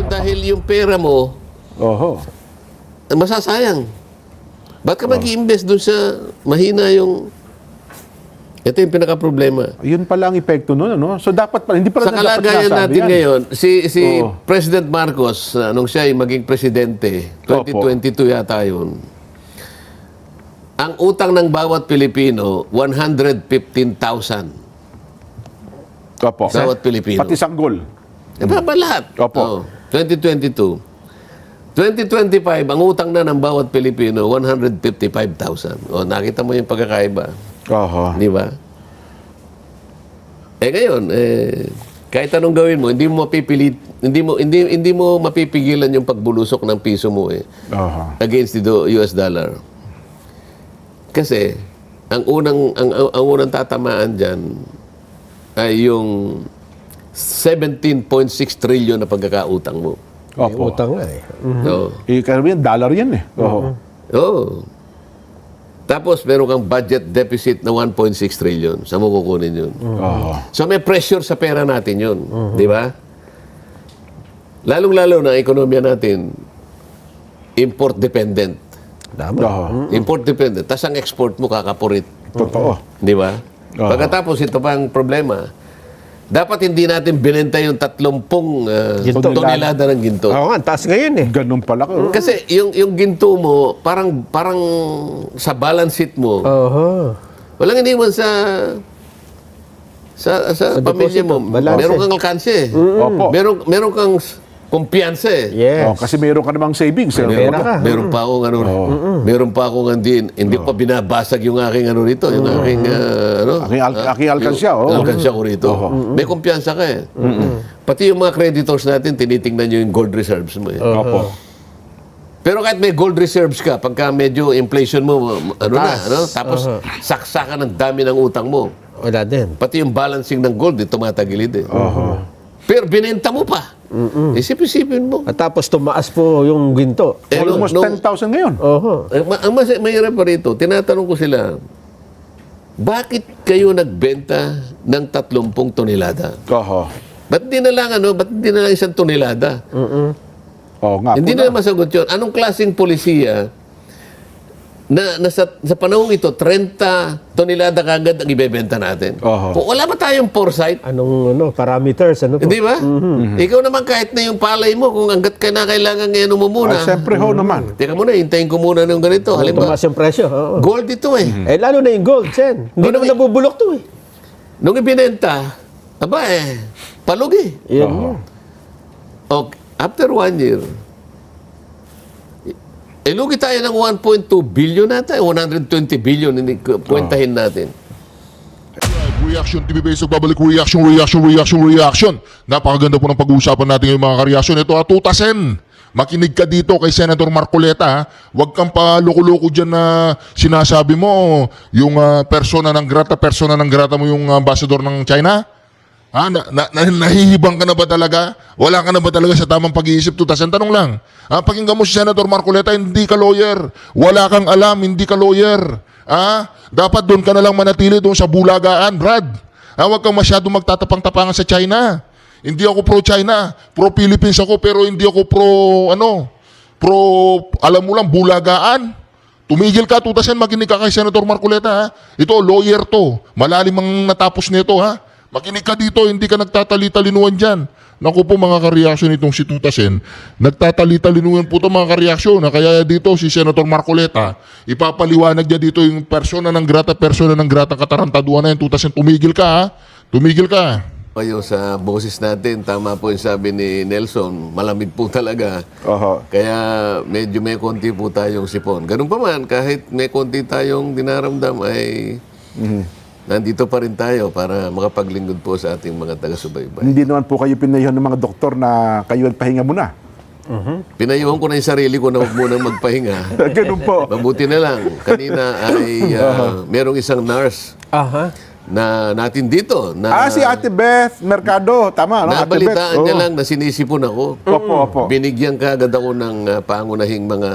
Ngayon, dahil yung pera mo, masasayang. Ba't ka mag-i-invest dun sa mahina yung... Ito yung pinaka-problema. Yun pala ang epekto nun, ano? So dapat pala, hindi pala Sa kalagayan natin ngayon, si President Marcos, nung siya ay maging presidente, 2022 yata yun, ang utang ng bawat Pilipino, 115,000. Opo. Bawat Pilipino. Pati sanggol. Ba lahat? Opo. 2022. 2025, ang utang na ng bawat Pilipino, 155,000. O, nakita mo yung pagkakaiba. Di ba? Ngayon, kahit anong gawin mo, hindi mo mapipilit, hindi mo mapipigilan yung pagbulusok ng piso mo against the US dollar. Kasi ang unang tatamaan diyan ay yung 17.6 trillion na pagkakautang mo. Opo. Utang nga eh. Karamihan, dollar yan eh. Tapos, meron kang budget deficit na 1.6 trillion. Saan mo kukunin yun? So, may pressure sa pera natin yun. Di ba? Lalong-lalo na ekonomiya natin, import-dependent. Import-dependent. Tapos ang export mo kakapurit. Totoo. Di ba? Pagkatapos, ito pa ang problema. Dapat hindi natin binenta yung 30 tonelada ng ginto. Oo nga, taas ngayon eh. Ganun pala. Kasi yung ginto mo, parang sa balance sheet mo, walang iniwan sa pamilya mo. Meron kang alkanse. Meron kang kumpiyansa eh. Yes. Kasi meron ka namang savings. Meron pa akong meron pa akong hindi pa binabasag yung aking rito, yung aking Aking alkansya. Alkansya ko rito. May kumpiyansa ka eh. Pati yung mga creditors natin, tinitingnan nyo yung gold reserves mo eh. Pero kahit may gold reserves ka, pagka medyo inflation mo, tapos saksakan ng dami ng utang mo. Wala din. Pati yung balancing ng gold, tumatagilid eh. Pero binenta mo pa. Isip-isipin mo. At tapos tumaas po yung ginto. Almost 10,000 ngayon. Ang mahirap pa rito, tinatanong ko sila, bakit kayo nagbenta ng 30 tonelada? Ba't di na lang isang tonelada? Hindi na masagot yun. Anong klaseng polisiya na sa panahong ito, 30 tonelada kagad ang ibebenta natin? Kung wala ba tayong foresight? Anong parameters? Hindi ba? Ikaw naman kahit na yung palay mo, kung hanggat ka na kailangan ngayon mo muna. Siyempre naman. Teka muna, hintayin ko muna ng ganito. Halimbawa, tumaas yung presyo. Gold ito eh. Lalo na yung gold, Sen. Hindi naman nabubulok to eh. Nung ibinenta, palugi. After 1 year, lugi tayo ng 1.2 billion nata, 120 billion, hindi kwentahin natin. Reaction TV Basic Public Reaction. Napakaganda po ng pag-uusapan natin ngayong mga kareaksyon. Ito Tutasen. Makinig ka dito kay Senator Marcoleta. Huwag kang paloko-loko dyan na sinasabi mo yung persona ng grata mo yung ambassador ng China. Nahihibang ka na ba talaga? Wala ka na ba talaga sa tamang pag-iisip? Tutasen, tanong lang. Pakinggan mo si Senator Marcoleta, hindi ka lawyer. Wala kang alam, hindi ka lawyer. Dapat doon ka na lang manatili doon sa bulagaan, Brad. Huwag kang masyado magtatapang-tapangan sa China. Hindi ako pro-China. Pro-Philippines ako, pero hindi ako alam mo lang, bulagaan. Tumigil ka, Tutasen, makinig ka kay Senator Marcoleta. Ito, lawyer to. Malalim ang natapos nito, Makinig ka dito, hindi ka nagtatali-talinuan dyan. Naku po mga kareaksyon itong si Tutasen. Nagtatali-talinuan po ito mga kareaksyon. Kaya dito si Senator Marcoleta, ipapaliwanag niya dito yung persona ng grata katarantaduan na yan. Tutasen, tumigil ka Tumigil ka. Yung sa boses natin, tama po yung sabi ni Nelson, malamig po talaga. Kaya medyo may konti po tayong sipon. Ganun pa man, kahit may konti tayong dinaramdam ay... Nandito pa rin tayo para makapaglingkod po sa ating mga taga-subaybay. Hindi naman po kayo pinayuhan ng mga doktor na kayo pahinga muna. Pinayuhan ko na yung sarili ko na huwag munang magpahinga. Ganun po. Mabuti na lang. Kanina ay merong isang nurse na natin dito. Na, Si Ate Beth Mercado. Tama, no? Ate Beth. nabalitaan niya lang na sinisipon ako. Opo. Binigyan ka agad ako ng pangunahing mga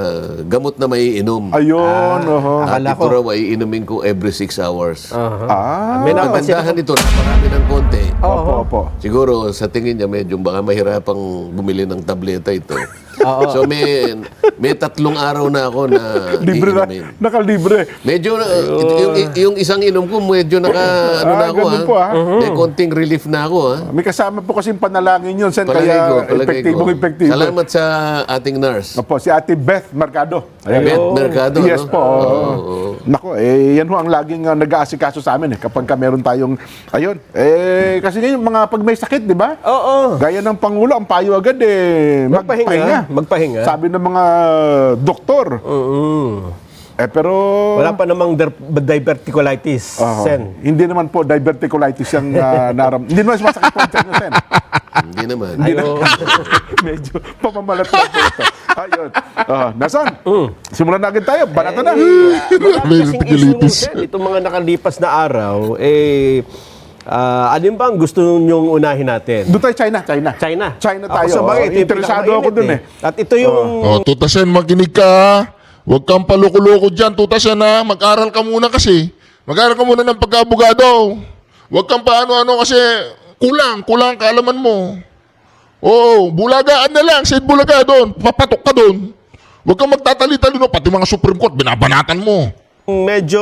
gamot na maiinom. Ayun, oho. At akala ito ko. raw ay inumin ko every 6 hours. May Ang napansin kagandahan ako. nito, naparami ng konti. Opo. Siguro sa tingin niya medyo baka mahirapang bumili ng tableta ito. So may 3 araw na ako na Libre na. iinumin. Nakalibre. Medyo yung isang inom ko medyo ano na ako ganun po, May konting relief na ako May kasama po kasing panalangin yun, Sen. Palagay Kaya ko, palagay ko. epektibo. Salamat sa ating nurse. Opo, si Ate Beth Mercado. Ayan. Beth Mercado, Yes no? po. Nako, yan ho ang laging nag-aasikaso sa amin kapag ka meron tayong, ayun. Kasi ngayon, pag may sakit, di ba? Oo. Gaya ng Pangulo, ang payo agad Magpahinga. Sabi ng mga doktor. Pero... Wala pa namang diverticulitis, Sen. Hindi naman po diverticulitis yung hindi naman masakit po ang tiyan nyo, Sen. Hindi naman. Medyo pamamalat lang po ito. Ayun. Nason, simulan na agad tayo. Banata na. Marami kasing issue nun, Sen. Itong mga nakalipas na araw, alin ba ang gusto nyong unahin natin? Doon tayo, China. China tayo. Ako sa bagay, ito yung Interesado pinakamainit ako dun At ito yung... Tutasen, makinig ka. Huwag kang paloko-loko dyan, Tutasen ha. Mag-aral ka muna kasi. Mag-aral ka muna ng pagka-abogado. Huwag kang paano-ano kasi kulang kaalaman mo. Bulagaan na lang. Said bulaga doon. Papatok ka doon. Huwag kang magtatali-talino. Pati mga Supreme Court, binabanatan mo. Medyo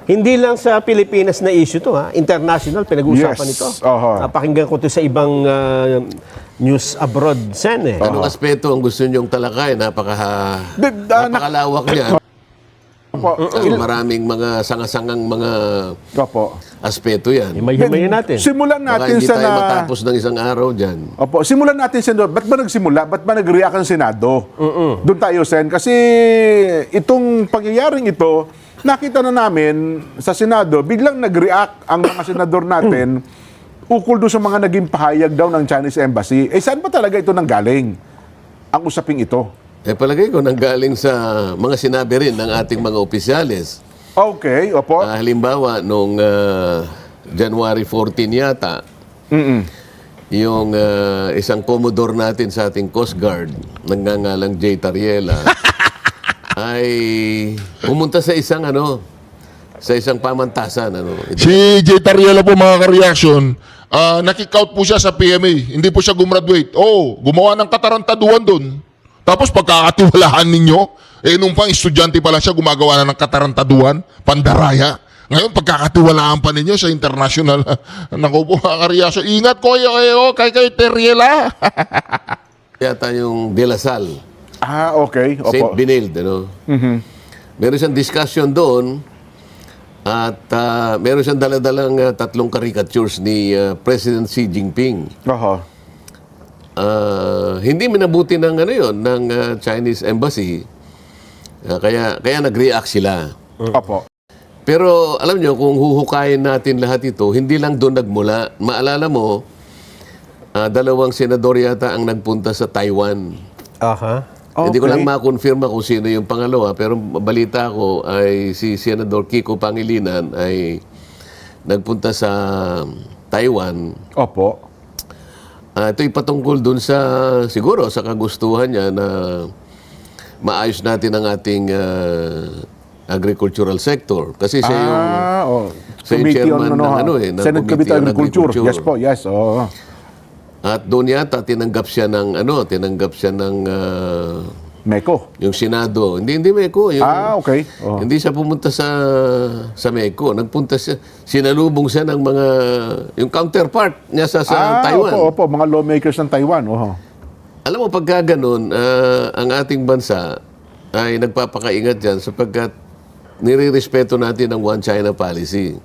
hindi lang sa Pilipinas na issue to international pinag-uusapan Yes. ito. Oho. Napakinggan ko to sa ibang news abroad, Sen. Anong aspeto ang gusto niyong talakay? Napakalawak niya. Maraming mga sangasangang mga Opo. aspeto yan. Himay-himayin natin. Simulan Baka natin hindi sa tayo matapos ng isang araw dyan. Opo, simulan natin, Sen. Ba't ba nagsimula? Ba't ba nag-react ang Senado? Doon tayo, Sen. Kasi itong pangyayaring ito, nakita na namin sa Senado, biglang nag-react ang mga senador natin ukol doon sa mga naging pahayag daw ng Chinese Embassy. Saan ba talaga ito nanggaling? Ang usaping ito. Palagay ko nanggaling sa mga sinabi rin ng ating mga opisyales. Okay, opo. Halimbawa, nung January 14 yata, yung isang Commodore natin sa ating Coast Guard, nangangalang Jay Tariela, ay pumunta sa isang pamantasan. Si J. Tariela po mga ka-reaction, nakikout po siya sa PMA. Hindi po siya gumraduate. Gumawa ng katarantaduan doon. Tapos pagkakatiwalaan ninyo, nung pang estudyante pala siya, gumagawa na ng katarantaduan, pandaraya. Ngayon, pagkakatiwalaan pa ninyo sa international, naku po mga ka-reaction, ingat ko kay Tariela. Yata yung De La Salle, Okay, opo. St. Benilde, Meron siyang discussion doon at meron siyang daladalang 3 caricatures ni President Xi Jinping. Oho. Hindi minabuti ng ng Chinese Embassy. Kaya nag-react sila. Opo. Pero alam nyo, kung huhukayin natin lahat ito, hindi lang doon nagmula. Maalala mo, 2 senador yata ang nagpunta sa Taiwan. Hindi ko lang ma-confirma kung sino yung pangalawa, pero balita ko ay si Senador Kiko Pangilinan ay nagpunta sa Taiwan. Opo. Ito'y patungkol dun siguro sa kagustuhan niya na maayos natin ang ating agricultural sector. Kasi siya yung chairman ng Senate Committee on Agriculture. Yes po, yes. At doon yata tinanggap siya ng Meco. yung Senado. Hindi Meco. Okay. Hindi siya pumunta sa Meco. Nagpunta siya, sinalubong siya ng mga, yung counterpart niya sa Taiwan. Opo, mga lawmakers ng Taiwan. Alam mo, pagka ganun, ang ating bansa ay nagpapakaingat dyan sapagkat nire-respeto natin ang One China policy.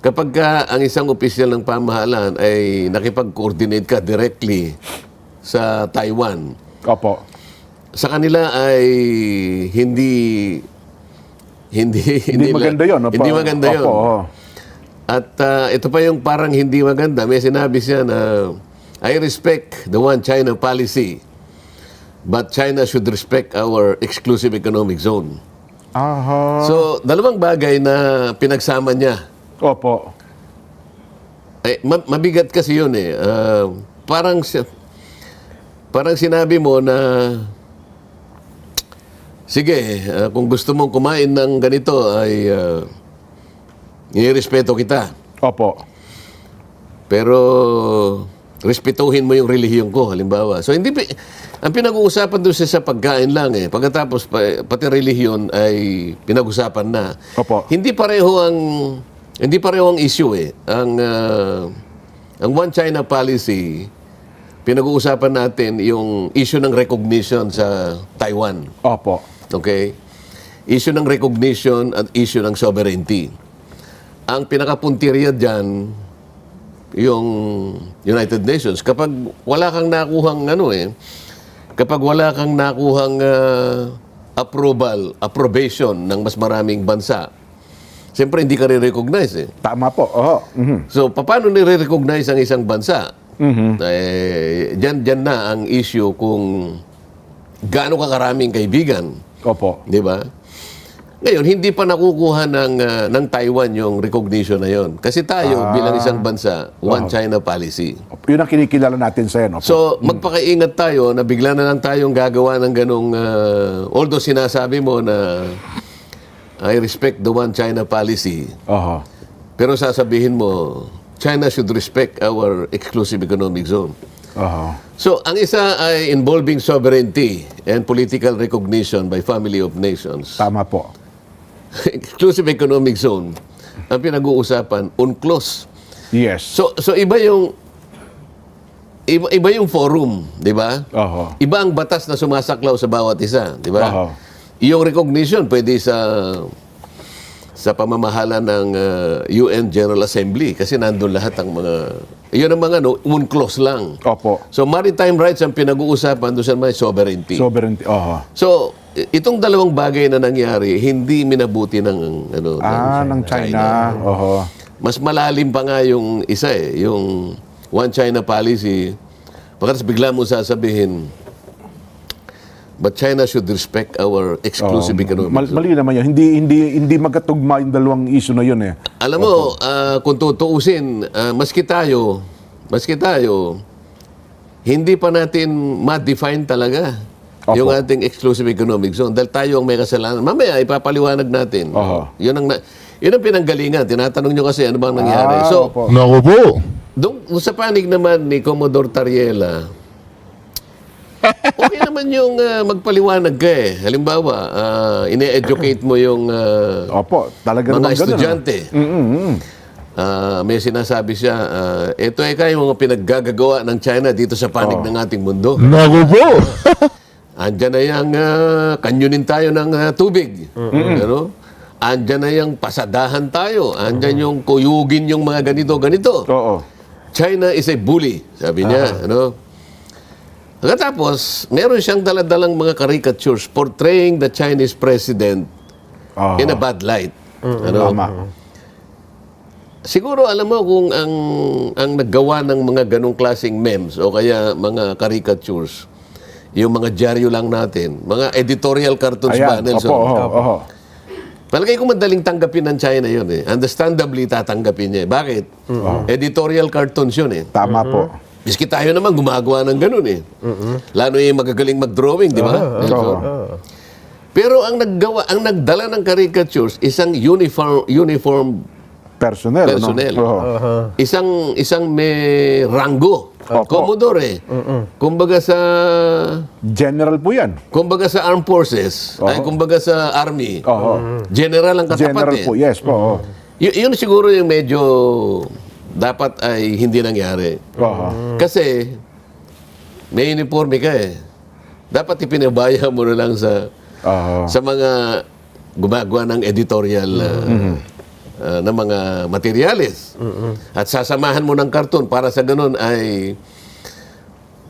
Kapag ang isang opisyal ng pamahalaan ay nakipag-coordinate ka directly sa Taiwan, Opo. sa kanila ay hindi maganda yun. Hindi maganda yun. Opo. At ito pa yung parang hindi maganda. May sinabi siya na, I respect the One China policy, but China should respect our exclusive economic zone. Aha. So, dalawang bagay na pinagsama niya. Opo. Mabigat kasi yun eh. Parang sinabi mo na, sige, kung gusto mong kumain ng ganito ay inirespeto kita. Opo. Pero respetuhin mo yung relihiyon ko, halimbawa. So, ang pinag-uusapan doon sa pagkain lang eh. Pagkatapos, pati relihiyon ay pinag-usapan na. Opo. Hindi pareho ang issue eh. Ang One China policy, pinag-uusapan natin yung issue ng recognition sa Taiwan. Opo. Okay? Issue ng recognition at issue ng sovereignty. Ang pinakapuntirya dyan, yung United Nations. Kapag wala kang nakuhang kapag wala kang nakuhang approbation ng mas maraming bansa, siyempre hindi ka re-recognize eh. Tama po. Oho. Mhm. So, paano nire-recognize ang isang bansa? Diyan na ang issue kung gaano ka karaming kaibigan. Opo. Di ba? Ngayon, hindi pa nakukuha ng Taiwan yung recognition na yon. Kasi tayo, bilang isang bansa, One China policy. Yun ang kinikilala natin sa yan. Opo. So, magpakaingat tayo na bigla na lang tayong gagawa ng ganong, although sinasabi mo na I respect the One China policy, Oho. pero sasabihin mo, China should respect our exclusive economic zone. Oho. So, ang isa ay involving sovereignty and political recognition by family of nations. Tama po. Exclusive economic zone. Ang pinag-uusapan, UNCLOS. Yes. So iba yung forum, di ba? Oho. Iba ang batas na sumasaklaw sa bawat isa, di ba? Oho. Yung recognition pwede sa pamamahala ng UN General Assembly kasi nandun lahat ang mga yun ang mga UNCLOS lang. Opo. So maritime rights ang pinag-uusapan doon sa may sovereignty. Sovereignty. Oho. So itong dalawang bagay na nangyari hindi minabuti ng Ng China. Oho. Mas malalim pa nga yung isa yung One China policy. Pagkatapos bigla mo sasabihin, but China should respect our exclusive economic zone. Mali naman yun. Hindi magkatugma yung dalawang issue na yun eh. Alam mo, kung tutuusin, maski tayo, hindi pa natin ma-define talaga Opo. yung ating exclusive economic zone dahil tayo ang may kasalanan. Mamaya, ipapaliwanag natin. Oho. Yun ang pinanggalingan. Tinatanong nyo kasi ano bang nangyari. So, opo. Naku po. doon sa panig naman ni Commodore Tariela, okay naman yung magpaliwanag ka eh. Halimbawa, ine-educate mo yung Opo. Talaga mga naman ganun. estudyante. May sinasabi siya, ito ay kayo mga pinaggagawa ng China dito sa panig ng ating mundo. Naku po. Andyan na yung kanyunin tayo ng tubig. Ano? Andyan na yung pasadahan tayo. Andyan yung kuyugin yung mga ganito. Oo. China is a bully, sabi niya. Ano? Pagkatapos, meron siyang daladalang mga caricatures portraying the Chinese president Oho. in a bad light. Ano? Tama. Siguro alam mo kung ang naggawa ng mga ganong klaseng memes o kaya mga caricatures, yung mga dyaryo lang natin, mga editorial cartoons ba, Ayan. Nelson? Opo. Oho. Palagay ko madaling tanggapin ng China yun eh. Understandably tatanggapin niya. Bakit? Editorial cartoons yun eh. Tama po. Miski tayo naman gumagawa ng ganun eh. Lalo yung magagaling mag-drawing, di ba? Nelson? Pero ang nagdala ng caricatures, isang uniform Personnel. personnel. No? Oho. Isang may rango. Commodore. Kumbaga sa General sa armed forces, ay kumbaga sa army. Oho. General ang katapat General eh. po. Yes po. Oho. Yun siguro yung medyo dapat ay hindi nangyari. Oho. Kasi may uniforme ka eh. Dapat ipinabaya mo na lang sa Oho. mga gumagawa ng editorial na mga materyales. At sasamahan mo ng karton para sa ganun ay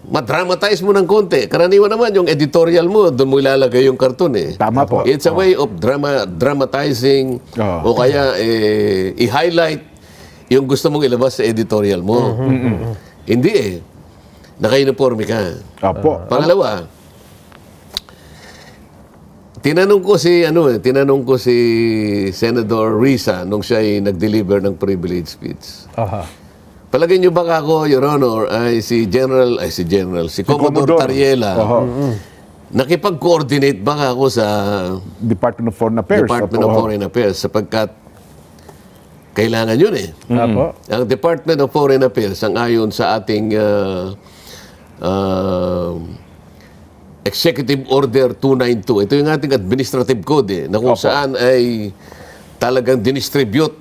madramatize mo ng konti. Karaniwan naman yung editorial mo, doon mo ilalagay yung karton eh. Tama po. It's a way of dramatizing o kaya i-highlight yung gusto mong ilabas sa editorial mo. Hindi eh. Naka-uniforme ka. Opo. Pangalawa, tinanong ko si Senator Risa nung siya ay nag-deliver ng privilege speech. Aha. Palagay niyo ba ako, Your Honor, ay si Commodore Tariela, nakipag-coordinate ba ako sa Department of Foreign Affairs. Department Opo. of Foreign Affairs sapagkat kailangan yun eh. Apo. Ang Department of Foreign Affairs, ang ayon sa ating Executive Order 292, ito yung ating administrative code na kung saan ay talagang dinistribute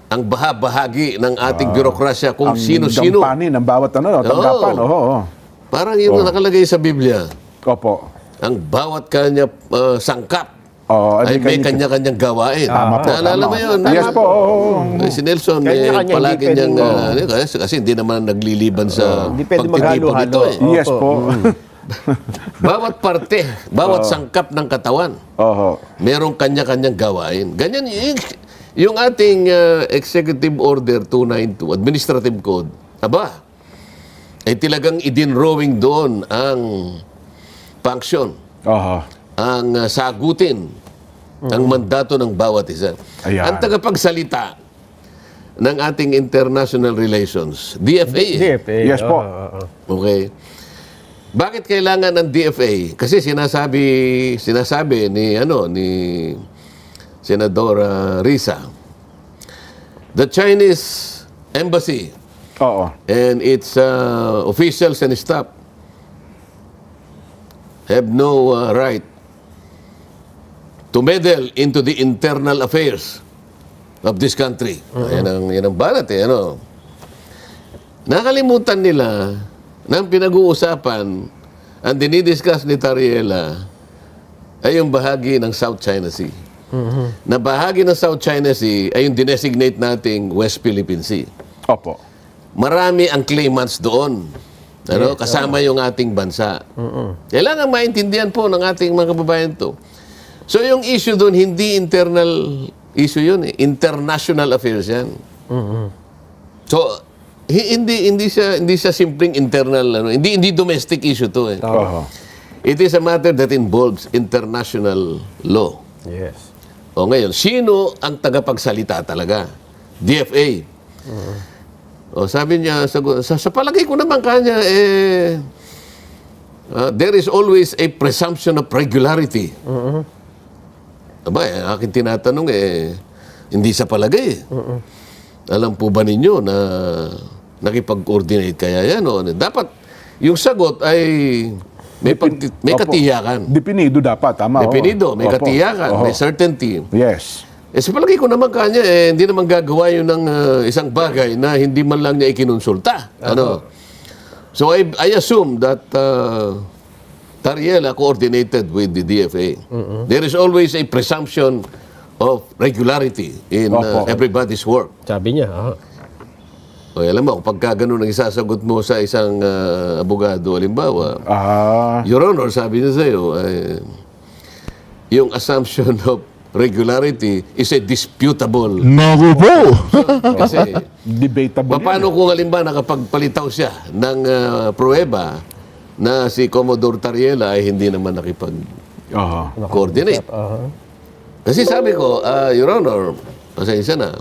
ang bahagi ng ating bürokrasya kung Ang sino-sino. gampanin ng bawat tanggapan. Oo. Parang yung nakalagay sa Biblia, Opo. ang bawat kanya sangkap Oo, ay may kanya-kanyang gawain. Tama po, Naalala tama. mo yun? Yes po, oo. Si Nelson, Kanya-kanya, palagi hindi niyang, pwedeng- kasi hindi naman nagliliban sa Hindi pwede pagtitipon maghalo-halo. nito eh. Yes po. Bawat parte, bawat sangkap ng katawan, Oo. merong kanya-kanyang gawain. Ganyan, yung ating Executive Order 292, Administrative Code, ay talagang idinrowing doon ang function, Oo. ang sagutin, ang mandato ng bawat isa. Ayan. Ang tagapagsalita ng ating international relations, DFA. DFA. Yes po. Okay. Bakit kailangan ng DFA? Kasi sinasabi ni Senador Risa, the Chinese embassy Oo. and its officials and staff have no right to meddle into the internal affairs of this country. Yan ang balat eh. Nakalimutan nila na ang pinag-uusapan, ang dinidiscuss ni Tariela ay yung bahagi ng South China Sea. Na bahagi ng South China Sea ay yung dinesignate nating West Philippine Sea. Opo. Marami ang claimants doon. Kasama yung ating bansa. Kailangan maintindihan po ng ating mga kababayan to. So yung issue doon, hindi internal issue yun eh. International affairs yan. So, hindi siya simpleng internal, hindi domestic issue to eh. Oo. It is a matter that involves international law. Yes. O ngayon, sino ang tagapagsalita talaga? DFA. O sabi niya, sa palagay ko naman kanya, there is always a presumption of regularity. Aking tinatanong hindi sa palagay. Alam po ba ninyo na nakipag-coordinate kaya yan? O, dapat yung sagot ay may Opo. katiyakan. Depinido dapat, tama. oo. Depinido, may Opo. katiyakan, Oo. may certainty. Yes. Sa palagay ko naman kanya, hindi naman gagawa yun ng isang bagay na hindi man lang niya ikinonsulta. So I assume that Tariela coordinated with the DFA. There is always a presumption of regularity in Opo. everybody's work. Sabi niya, O, alam mo, pagka ganun ang isasagot mo sa isang abogado, halimbawa, Your Honor, sabi niya sa'yo, yung assumption of regularity is a disputable. Naku po! Kasi, Debatable. paano kung halimbawa nakapagpalitaw siya ng pruweba na si Commodore Tariela ay hindi naman nakipag-coordinate? Kasi sabi ko, Your Honor, pasensya na,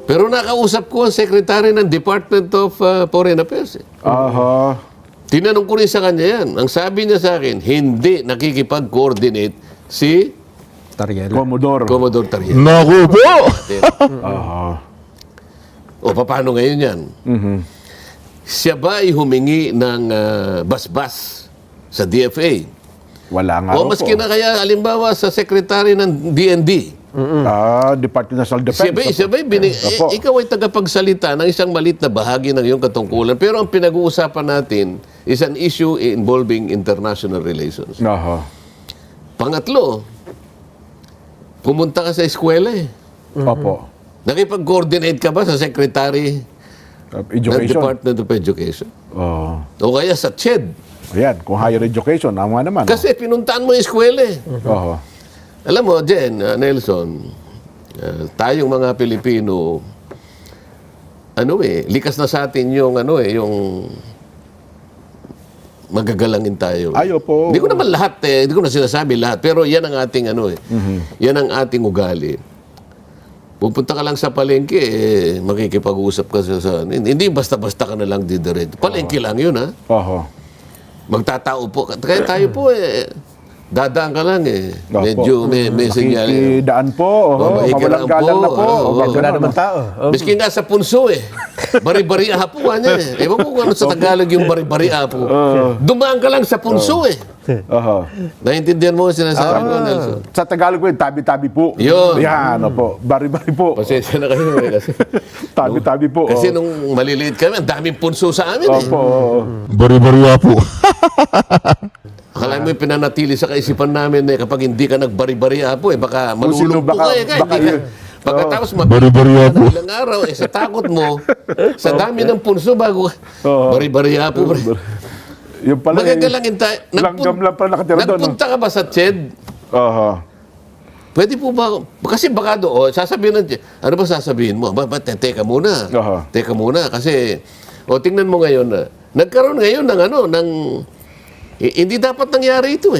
pero nakausap ko ang Secretary ng Department of Foreign Affairs. Aha. Tinanong ko rin sa kanya yan. Ang sabi niya sa akin, hindi nakikipag-coordinate si Tariela. Commodore Tariela. Naku po! Aha. O paano ngayon yan? Siya ba ay humingi ng basbas sa DFA? Wala nga O maski na kaya, halimbawa, sa Secretary ng DND. Department of National Defense. Siya ba'y Opo. ikaw ay tagapagsalita ng isang malit na bahagi ng iyong katungkulan. Pero ang pinag-uusapan natin is an issue involving international relations. Aha. Pangatlo, pumunta ka sa eskwela eh. Opo. Nakipag-coordinate ka ba sa Secretary ng Education. Department of Education? Oo. O kaya sa CHED? Ayan, kung higher education, tama naman. Kasi pinuntaan mo yung eskwela eh. Oo. Alam mo, Jen, Nelson, tayong mga Pilipino, likas na sa atin yung magagalangin tayo. Ay, opo. Hindi ko naman lahat hindi ko na sinasabi lahat, pero yan ang ating yan ang ating ugali. Pupunta ka lang sa palengke, makikipag-usap ka hindi basta-basta ka na lang didiretso. Palengke lang yun, ha? Oho. Magtatao po. Kaya tayo po, dadaan ka lang, Medyo may sinyal. Makikidaan po. Mawalang galang na po. Wala naman tao. Miski nga sa punso, bari-bari apo nga niya, Ewan ko kung ano sa Tagalog yung bari-bari apo. Dumaan ka lang sa punso, Oho. Naintindihan mo ang sinasabi ko, Nelson? Sa Tagalog po, tabi-tabi po. Yun. Yan, opo. Bari-bari po. Pasensya na kayo, kasi, Tabi-tabi po. kasi nung maliliit kami, ang daming punso sa amin, Opo. Bari-bariya po. Akala mo yung pinanatili sa kaisipan namin, kapag hindi ka nagbari-bari apo, baka sino malulumpo baka- ka, baka hindi ka. yun. Pagkatapos Bari-bari apo. ilang araw, sa takot mo, sa dami ng punso, bago bari-bari apo. Yung pala, Magagalangin tayo. langgam lang pala nakatira doon. Nagpunta ka ba sa CHED? Oho. Pwede po ba? Kasi baka doon, sasabihin ng CHED, ano ba sasabihin mo? Teka muna. Aha. Teka muna. Kasi, tingnan mo ngayon na, nagkaroon ngayon ng hindi dapat nangyari ito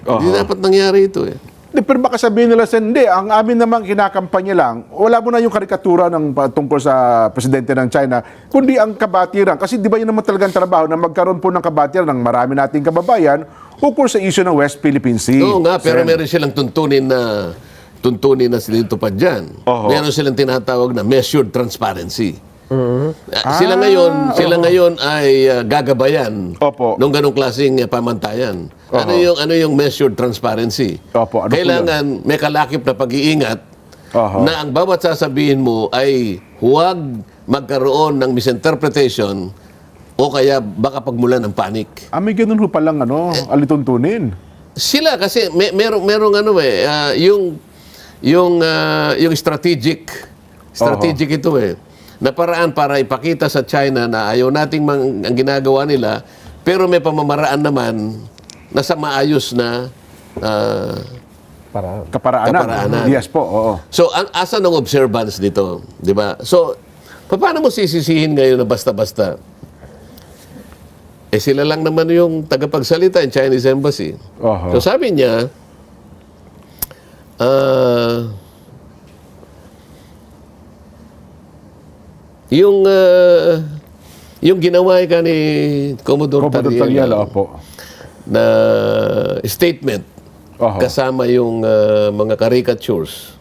Hindi dapat nangyari ito Pero baka sabihin nila, hindi, ang amin naman kinakampanya lang, wala mo na yung karikatura ng tungkol sa presidente ng China, kundi ang kabatiran. Kasi di ba yun naman talagang trabaho na magkaroon po ng kabatiran ng marami nating kababayan ukol sa issue ng West Philippine Sea. Oo nga, pero Sen. meron silang tuntunin na sinintupad dyan. Oho. Meron silang tinatawag na measured transparency. Sila ngayon ay gagabayan Opo. nung ganong klaseng pamantayan. Ano yung measured transparency? Opo, ano po Kailangan may kalakip na pag-iingat Oho. na ang bawat sasabihin mo ay huwag magkaroon ng misinterpretation o kaya baka pagmulan ng panic. May ganun ho palang alituntunin. Sila kasi merong yung strategic ito na paraan para ipakita sa China na ayaw nating ang ginagawa nila, pero may pamamaraan naman na sa maayos na Kaparaanan. Kaparaanan. Yes po, oo. so ang asa ng observance dito, di ba? So paano mo sisisihin ngayon na basta-basta? Sila lang naman yung tagapagsalita in Chinese Embassy. Oho. So sabi niya, yung ginawa ka ni Commodore Commodore Tariela Tariela, opo. na statement Oho. kasama yung mga caricatures.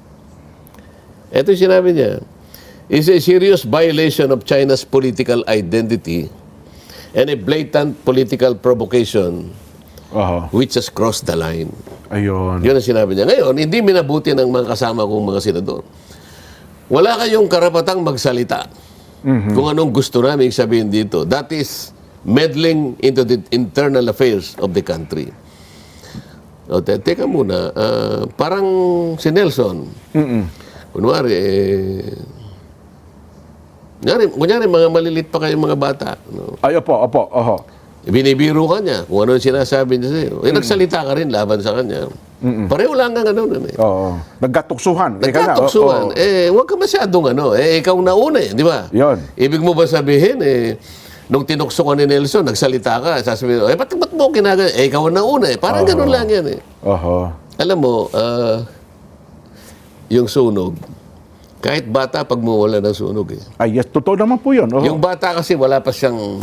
Ito yung sinabi niya, is a serious violation of China's political identity and a blatant political provocation Oho. which has crossed the line. Ayun. Yun ang sinabi niya. Ngayon, hindi minabuti ng mga kasama kong mga senador. Wala kayong karapatang magsalita kung anong gusto namin sabihin dito. That is meddling into the internal affairs of the country. O, teka muna. Parang si Nelson. Kunwari, kunyari, mga malilit pa kayong mga bata. No? Ay, opo. Oho. Binibiro ka niya kung ano yung sinasabi niya sa'yo. Nagsalita ka rin laban sa kanya. Pareho lang ang Oo. Nagkatuksuhan. Nagkatuksuhan. Huwag ka masyadong ikaw na una di ba? Yun. Ibig mo ba sabihin, nung tinukso ka ni Nelson, nagsalita ka, sasabihin, ba't mo kinaga? Ikaw na una Parang ganun lang yan Oho. Alam mo, yung sunog, kahit bata, pag mawala ng sunog Ay, yes. Totoo naman po yun. Oho. Yung bata kasi wala pa siyang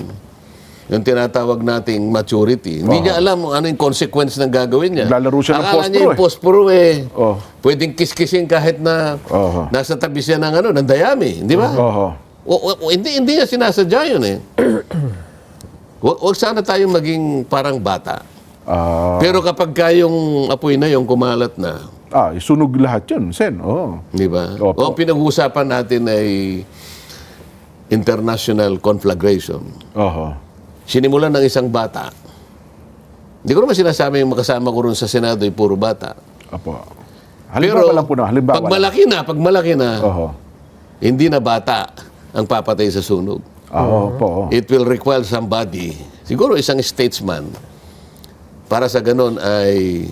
yung tinatawag nating maturity. Hindi niya alam ano yung consequence ng gagawin niya. Naglalaro siya ng Akala niya yung posporo, posporo pwedeng kiskisin kahit na Oho. nasa tabi siya ng ng dayami, di ba? Oho. Hindi niya sinasadya yun Wag sana tayong maging parang bata. Pero kapag yung apoy na yung kumalat na, Sunog lahat yun, Sen. Oo. di ba? Opo. O pinag-uusapan natin ay international conflagration. Oho. Sinimulan ng isang bata. Hindi ko naman sinasabi yung makasama ko rin sa Senado ay puro bata. Opo. Pero Halimbawa lang po na. Halimbawa pag lang. malaki na, Oho. hindi na bata ang papatay sa sunog. Opo. It will require somebody, siguro isang statesman, para sa ganon ay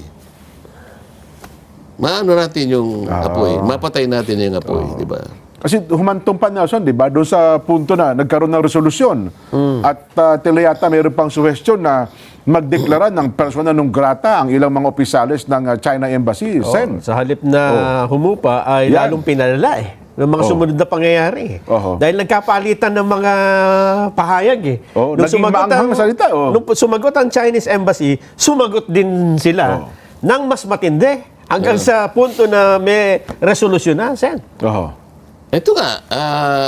maano natin yung apoy, mapatay natin yung apoy, di ba? Kasi humantong pa Nelson, di ba? Doon sa punto na nagkaroon ng resolusyon. At tila yata mayroon pang suggestion na magdeklara ng persona non grata ang ilang mga opisyalis ng China Embassy. Sen. Sa halip na humupa ay Yan. lalong pinalala ng mga sumunod na pangyayari. Dahil nagkapalitan ng mga pahayag Naging maanghang salita. Nung sumagot ang Chinese Embassy, sumagot din sila ng mas matindi hanggang sa punto na may resolusyon na, Sen. Ito nga,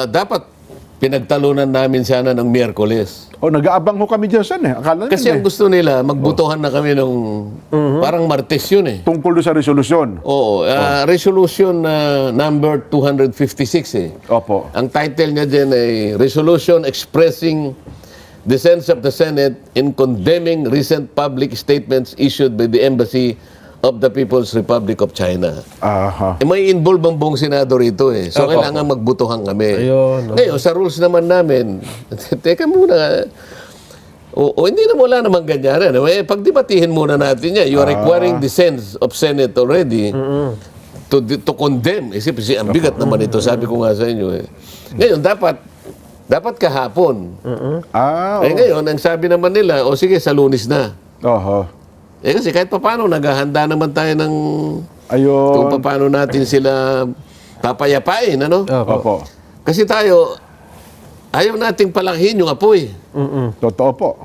dapat pinagtalunan namin sana ng Miyerkules. Nag-aabang ho kami dyan, Sen. Akala Kasi ang gusto nila, magbutuhan na kami ng parang Martes yun eh. tungkol doon sa resolusyon. Oo, resolution number 256 eh. Opo. Ang title niya dyan ay Resolution Expressing the Sense of the Senate in Condemning Recent Public Statements Issued by the Embassy of the People's Republic of China. Aha. May involve ang buong Senado rito eh. So, kailangan magbutuhan kami. Ayun, Ngayon, sa rules naman namin, teka muna, hindi na wala namang ganyan. Pagdebatihin muna natin yan. You are requiring the sense of Senate already to condemn. Kasi ang bigat naman ito, sabi ko nga sa inyo eh. Ngayon, dapat kahapon. Ngayon, ang sabi naman nila, sige, sa Lunes na. Kasi kahit paano, naghahanda naman tayo ng kung paano natin sila papayapain, ano? Opo. Kasi tayo, ayaw nating palakihin yung apoy. Totoo po.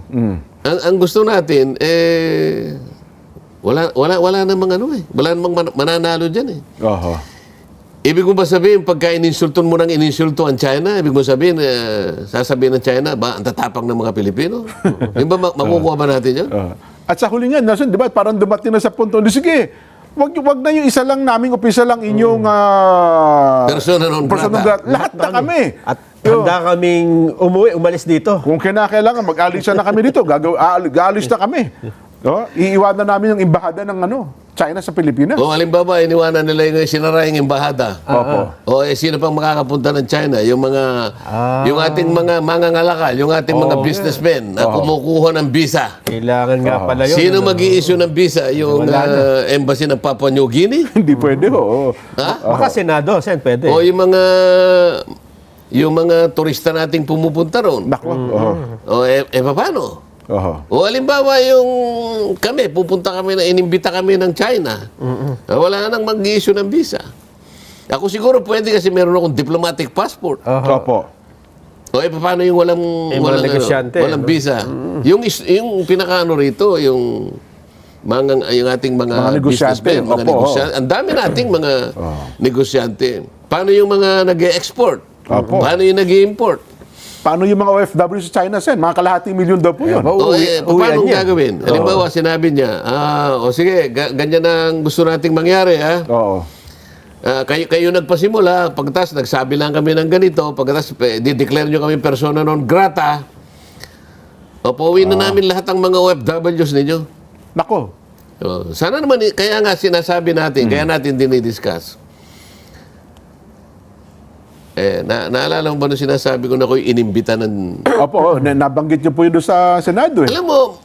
Ang gusto natin, wala namang ano eh. Wala namang mananalo dyan eh. Ibig mo ba sabihin, pagka ininsulton mo ng ininsulto ang China, ibig mo sabihin, sasabihin ng China, ang tatapang ng mga Pilipino? Yung ba, makukuha ba natin yun? At sa huli nga, Nelson, di ba, parang dumating na sa punto, sige, wag na yung isa lang naming opisyal lang inyong Persona non grata. Lahat na kami. At handa kaming umalis dito. Kung kinakailangan, mag-alisa na kami dito. Gaalis na kami. Iiwanan namin yung embahada ng China sa Pilipinas. O halimbawa, iniwanan nila yung sinara yung embahada. Opo. Sino pang makakapunta ng China? Yung mga, yung ating mga mangangalakal, yung ating mga businessmen na kumukuha ng visa. Kailangan nga pala yun. Sino mag-i-issue ng visa? Yung embassy ng Papua New Guinea? Hindi pwede ho. Baka Senado, Sen, pwede. O yung mga turista nating pumupunta roon? Nako. Paano? O halimbawa yung kami, pupunta kami inimbita kami ng China. Wala nang mag-i-issue ng visa. Ako siguro pwede kasi meron akong diplomatic passport. Opo. Paano yung walang negosyante, walang visa? Yung pinakaano rito, yung ating mga negosyante. businessmen, mga negosyante. Ang dami nating mga negosyante. Paano yung mga nag-export? Paano yung nag-import? Paano yung mga OFW sa China, Sen? Mga kalahating milyon daw po yun. Paano gagawin? Halimbawa, sinabi niya, sige, ganyan ang gusto nating mangyari, ha? Kayo nagpasimula, pagkatapos nagsabi lang kami ng ganito, pagkatapos di-declare nyo kami persona non grata, pauwiin na namin lahat ng mga OFWs ninyo. Nako. Sana naman, kaya nga sinasabi natin, kaya natin dinidiscuss. Naalala mo ba nung sinasabi ko na ako'y inimbita ng... Opo, nabanggit niyo po yun doon sa Senado eh. Alam mo,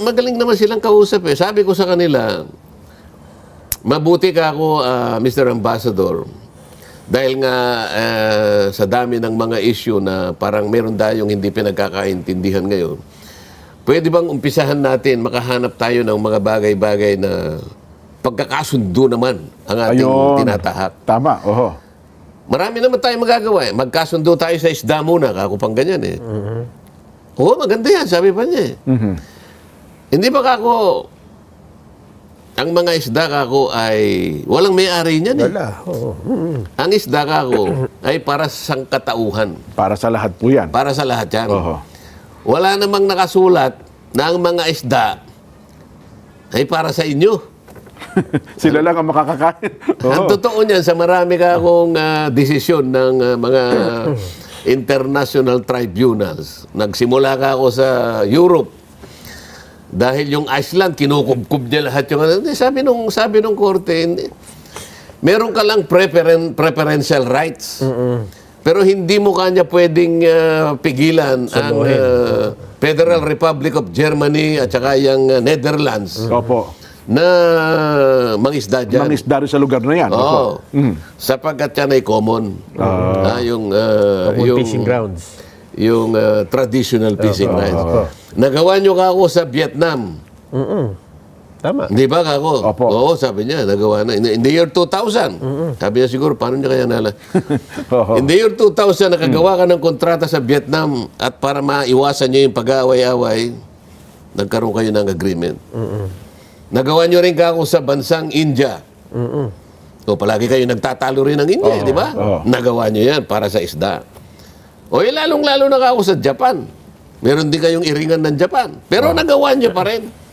magaling naman silang kausap eh. Sabi ko sa kanila, mabuti ka ako, Mr. Ambassador, dahil nga sa dami ng mga issue na parang meron tayong hindi pinagkakaintindihan ngayon, pwede bang umpisahan natin, makahanap tayo ng mga bagay-bagay na pagkakasundo naman ang ating tinatahak. Tama, Marami naman tayo magagawa eh. Magkasundo tayo sa isda muna, kako pang ganyan eh. Maganda yan, sabi pa niya eh. Hindi ba kako, ang mga isda kako ay, walang may-ari niyan eh. Wala. Ang isda kako ay para sa sangkatauhan. Para sa lahat po yan. Para sa lahat yan. Wala namang nakasulat na ang mga isda ay para sa inyo. Sila lang ang makakakain. Ang totoo niyan, sa marami ka akong desisyon ng mga international tribunals. Nagsimula ka ako sa Europe. Dahil yung Iceland, kinukubkub niya lahat yung... Sabi nung korte, meron ka lang preferential rights. Pero hindi mo kanya pwedeng pigilan ang Federal Republic of Germany at saka yung Netherlands. Opo. na mangisda dyan. Mangisda rin sa lugar na yan. Oo. Sapagkat yan ay common. Yung Fishing grounds. yung traditional fishing grounds. Nagawa nyo ka ako sa Vietnam. Tama. Di ba kako? Opo. Oo, sabi niya, nagawa na. In the year 2000. Sabi niya siguro, paano niya kaya nala? In the year 2000, nakagawa ka ng kontrata sa Vietnam at para maiwasan niyo yung pag-aaway-away, nagkaroon kayo ng agreement. Nagawa niyo rin kako sa bansang India. O palagi kayo nagtatalo rin ng India, di ba? Nagawa niyo yan para sa isda. O lalong-lalo na kako sa Japan. Meron din kayong iringan ng Japan. Pero nagawa niyo pa rin.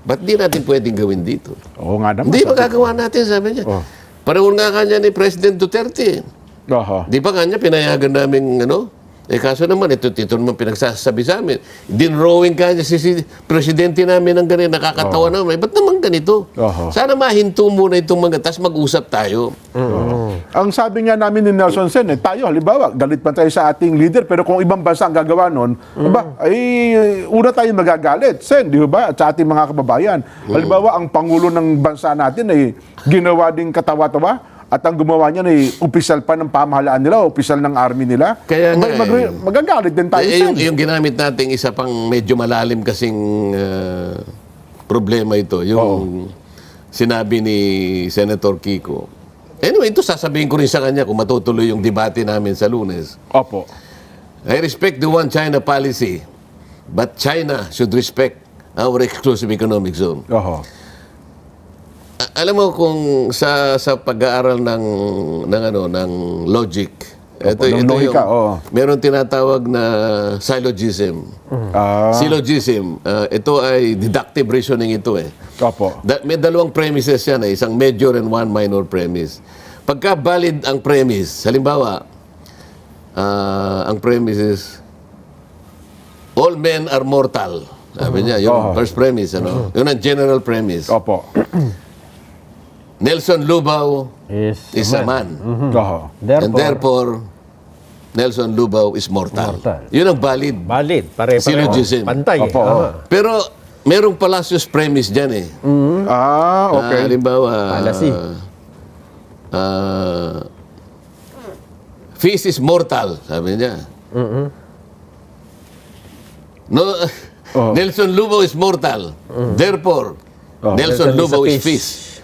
Ba't di natin pwedeng gawin dito? Oo nga naman. Hindi magagawa natin, sabi niya. Panahon nga kanya ni President Duterte. Di ba kanya pinayagan namin, kaso naman, ito naman pinagsasabi sa amin. Dinrowing kanya si Presidente namin ng ganito, nakakatawa naman. Ba't naman ganito? Sana mahinto muna itong mga, tas mag-usap tayo. Ang sabi nga namin ni Nelson Sen, tayo, halimbawa, galit pa tayo sa ating leader, pero kung ibang bansa ang gagawa nun, una tayo magagalit, Sen, di ba? At sa ating mga kababayan. Halimbawa, ang Pangulo ng bansa natin ay ginawa ding katawa-tawa, at ang gumawa niya ay opisyal pa ng pamahalaan nila, opisyal ng army nila. Kaya nga, magagalit din tayo, Sen. yung ginamit nating isa pang medyo malalim kasing problema ito, yung sinabi ni Senator Kiko. Anyway, ito sasabihin ko rin sa kanya kung matutuloy yung debate namin sa Lunes. Opo. I respect the one China policy, but China should respect our exclusive economic zone. Alam mo kung sa pag-aaral ng logic, meron tinatawag na syllogism. Syllogism, ito ay deductive reasoning ito eh. May dalawang premises yan eh, isang major and one minor premise. Pagka valid ang premise, halimbawa, ang premise is all men are mortal. Sabi niya, yung first premise, yun ang general premise. Nelson Lubao is a man. And therefore, Nelson Lubao is mortal. Yun ang valid. Valid. Pare-pareho. Syllogism. Pantay. Pero, merong fallacious premise dyan eh. Okay. Halimbawa, Fallacy. fish is mortal, sabi niya. No, Nelson Lubao is mortal. Therefore, Nelson Lubao is fish.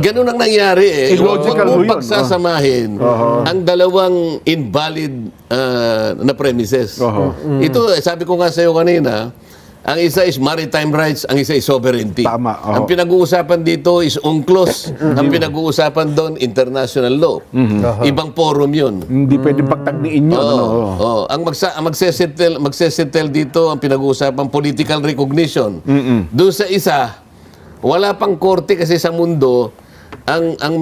Ganun ang nangyari eh. Illogical Huwag mong yun. pagsasamahin ang dalawang invalid na premises. Ito, sabi ko nga sa'yo kanina, ang isa is maritime rights, ang isa is sovereignty. Tama. Ang pinag-uusapan dito is UNCLOS. Ang pinag-uusapan doon, international law. Ibang forum yun. Hindi pwedeng pagtagniin yun. Ang magsesettle dito, ang pinag-uusapan, political recognition. Doon sa isa, wala pang korte kasi sa mundo ang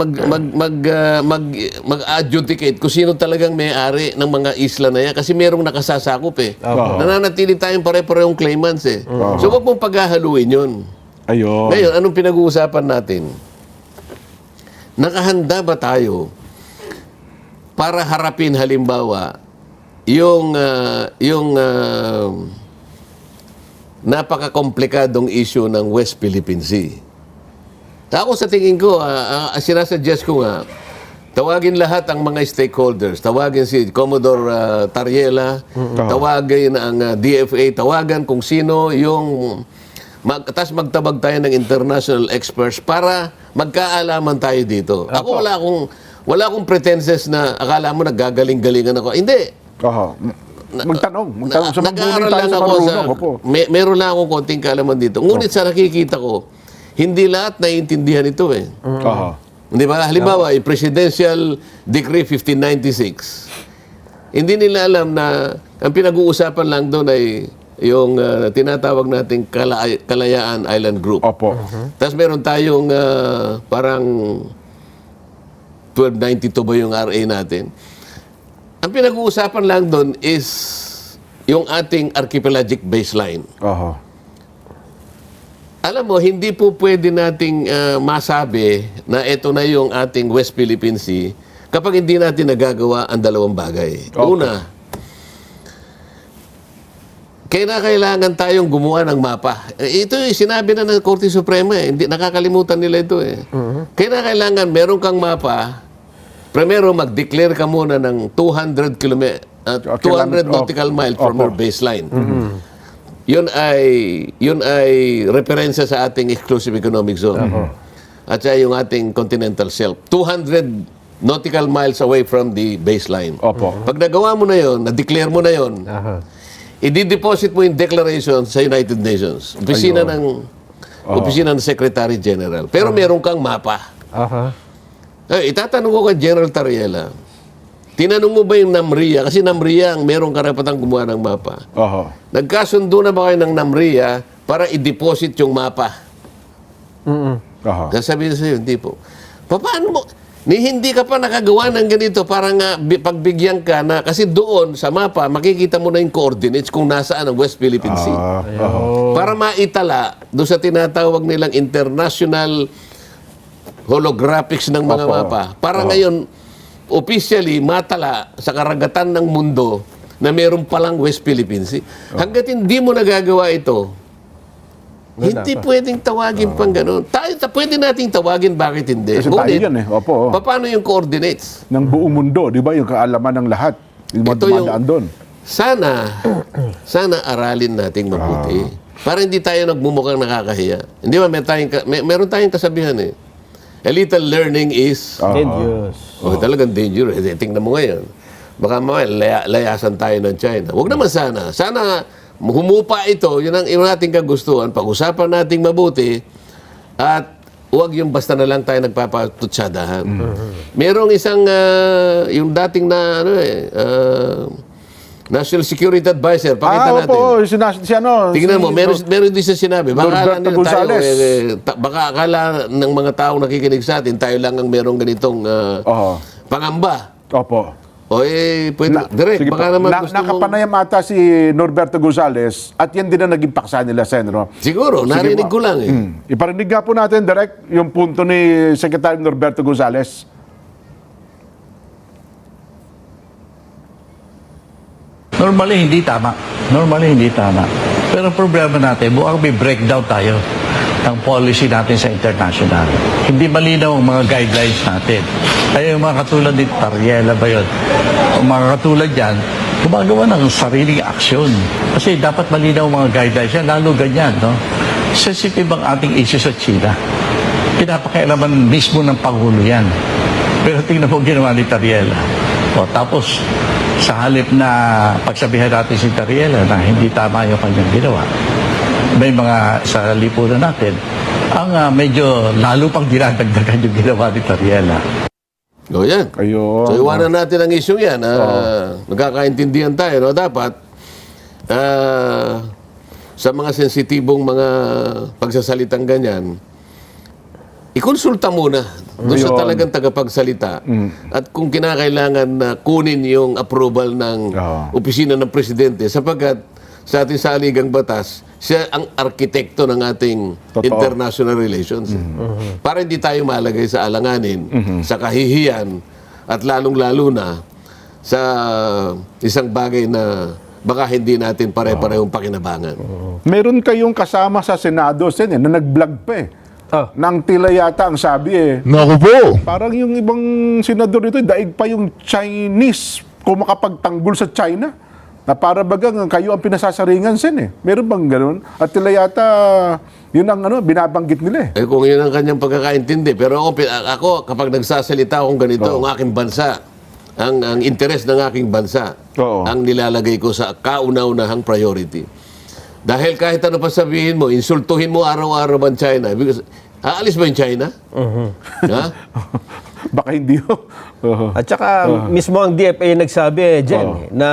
mag-adjudicate kung sino talagang may-ari ng mga isla na yan kasi merong nakasasakop eh. Nananatili tayong pare-parehong claimants eh. So wag mong paghahaluin yun. Ayun. Ngayon, anong pinag-uusapan natin? Nakahanda ba tayo para harapin halimbawa yung napaka-komplikadong issue ng West Philippine Sea. Ako sa tingin ko, sinasuggest ko nga, tawagin lahat ang mga stakeholders. Tawagin si Commodore Tariela, tawagin ang DFA, tawagan kung sino yung... Tapos magtabag tayo ng international experts para magkaalaman tayo dito. Ako wala akong pretenses na akala mo naggagaling-galingan ako. Hindi. Magtanong sa nag-aaral tayo lang sa ako marunong. meron lang akong konting kaalaman dito. Ngunit sa nakikita ko, hindi lahat naiintindihan ito eh. Di ba? Halimbawa, yung Presidential Decree 1596. Hindi nila alam na ang pinag-uusapan lang doon ay yung tinatawag nating Kalayaan Island Group. Tapos meron tayong parang 1292 ba yung RA natin. Ang pinag-uusapan lang doon is yung ating archipelagic baseline. Alam mo, hindi po pwede nating masabi na ito na yung ating West Philippine Sea kapag hindi natin nagagawa ang dalawang bagay. Una, kailangan tayong gumawa ng mapa. Ito yung sinabi na ng Korte Suprema eh. Hindi, nakakalimutan nila ito eh. Kailangan meron kang mapa. Primero, mag-declare ka muna ng 200 nautical mile from your baseline. Yun ay referensya sa ating exclusive economic zone. At saka yung ating continental shelf. 200 nautical miles away from the baseline. Opo. Pag nagawa mo na yon, na-declare mo na yon, i-deposit mo yung declaration sa United Nations. Opisina ng Secretary General. Pero meron kang mapa. Itatanong ko kay General Tariela, tinanong mo ba yung NAMRIA? Kasi NAMRIA ang merong karapatang gumawa ng mapa. Nagkasundo na ba kayo ng NAMRIA para i-deposit yung mapa? Sasabihin sa'yo, hindi po. Paano mo? Hindi ka pa nakagawa ng ganito para nga pagbigyan ka na, kasi doon sa mapa, makikita mo na yung coordinates kung nasaan ang West Philippine Sea. Para maitala doon sa tinatawag nilang international holographics ng mga mapa. Para ngayon, officially, matala sa karagatan ng mundo na meron palang West Philippine Sea. Hanggat hindi mo nagagawa ito, hindi pwedeng tawagin pang gano'n. Pwede nating tawagin, bakit hindi? Kasi tayo yan eh. Opo. Paano yung coordinates? Ng buong mundo, di ba? Yung kaalaman ng lahat. Yung mga dumadaan doon. Sana aralin nating mabuti. Para hindi tayo nagmumukhang nakakahiya. Hindi ba, meron tayong kasabihan eh. A little learning is... Dangerous. Talagang dangerous. Tingnan mo ngayon. Baka layasan tayo ng China. Huwag naman sana. Sana humupa ito, yun ang ating kagustuhan, pag-usapan nating mabuti, at huwag yung basta na lang tayo nagpapatutsadahan. Merong isang, yung dating na, National Security Advisor, pakita natin. Opo, Tingnan mo, meron din siya sinabi. Baka Norberto Gonzales. baka akala ng mga taong nakikinig sa atin, tayo lang ang merong ganitong pangamba. Opo. Pwede, direct, Sige baka po. naman gusto mong... Nakapanayam ata si Norberto Gonzales at yan din ang naging paksa nila, Sen. No? Siguro, narinig ko lang eh. Iparinig nga po natin, direct, yung punto ni Secretary Norberto Gonzales. Normally, hindi tama. Pero ang problema natin, mukhang may breakdown tayo ng policy natin sa international. Hindi malinaw ang mga guidelines natin. Kaya yung mga katulad ni Tariela ba yun? Ang mga katulad yan, gumagawa ng sariling aksyon. Kasi dapat malinaw ang mga guidelines yan, lalo ganyan, no? Sensitive ang ating issue sa China. Pinapakialaman mismo ng Pangulo yan. Pero tingnan mo ginawa ni Tariela. Tapos, sa halip na pagsabihan natin si Tariela na hindi tama yung kanyang ginawa, may mga sa lipunan natin ang medyo lalo pang dinadagdagan yung ginawa ni Tariela. Yan. Ayun. So, iwanan natin ang issue yan. Nagkakaintindihan tayo. No? Dapat, sa mga sensitibong mga pagsasalitang ganyan, ikonsulta muna doon sa talagang tagapagsalita. At kung kinakailangan na kunin yung approval ng opisina ng presidente, sapagkat sa ating saligang batas, siya ang arkitekto ng ating international relations. Para hindi tayo malagay sa alanganin, sa kahihiyan, at lalong-lalo na sa isang bagay na baka hindi natin pare-parehong pakinabangan. Meron kayong kasama sa Senado, Sen, na nag-vlog pa eh. Nang tila yata ang sabi eh. Naku po. Parang yung ibang senador dito, daig pa yung Chinese kung makapagtanggol sa China. Na para bagang kayo ang pinasasaringan, Sen eh. Meron bang ganun? At tila yata, yun ang binabanggit nila eh. Kung yun ang kanyang pagkakaintindi. Pero ako kapag nagsasalita akong ganito, ang aking bansa, ang interes ng aking bansa, ang nilalagay ko sa kauna-unahang priority. Dahil kahit ano pa sabihin mo, insultuhin mo araw-araw ang China. Because, aalis ba yung China? Ha? Baka hindi ho. At saka mismo ang DFA nagsabi, Jen, na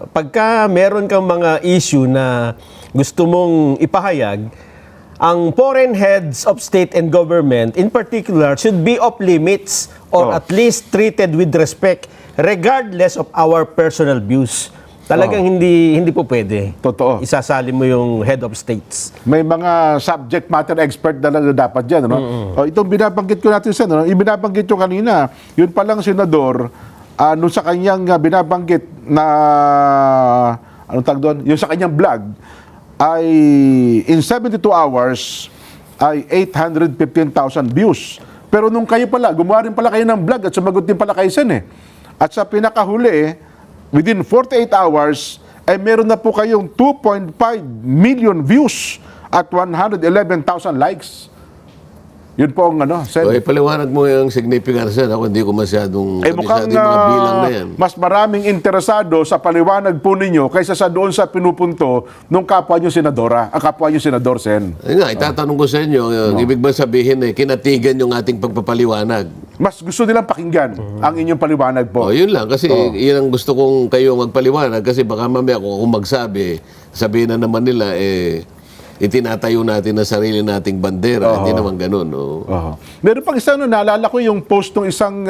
pagka meron kang mga issue na gusto mong ipahayag, ang foreign heads of state and government, in particular, should be off limits or at least treated with respect regardless of our personal views. Talagang hindi po pwede. Totoo. Isasali mo yung head of states. May mga subject matter expert na dapat dyan. No? Itong binabanggit ko natin sa, ibinabanggit ko kanina, yun palang senador, nung sa kanyang binabanggit na anong tag doon? Yung sa kanyang vlog, ay in 72 hours, ay 815,000 views. Pero nung kayo pala, gumawa rin pala kayo ng vlog at sumagot din pala kayo Sen eh. At sa pinakahuli, within 48 hours, ay meron na po kayong 2.5 million views at 111,000 likes. Yun po ang Sen. Okay, paliwanag mo yung significance yan. Ako hindi ko masyadong Mukhang kabisado yung mga bilang na yan. mas maraming interesado sa paliwanag po ninyo kaysa sa doon sa pinupunto nung kapwa nyo senadora, ang kapwa nyo senador, Sen. Ayun nga, itatanong ko sa inyo, ibig ba sabihin kinatigan yung ating pagpapaliwanag? Mas gusto nilang pakinggan ang inyong paliwanag po. O, yun lang. Kasi yun ang gusto kong kayo magpaliwanag. Kasi baka mamaya kung magsabi, sabihin na naman nila, itinatayo natin ang sarili nating bandera. Hindi naman ganun. No? Meron pang isang, naalala ko yung post ng isang,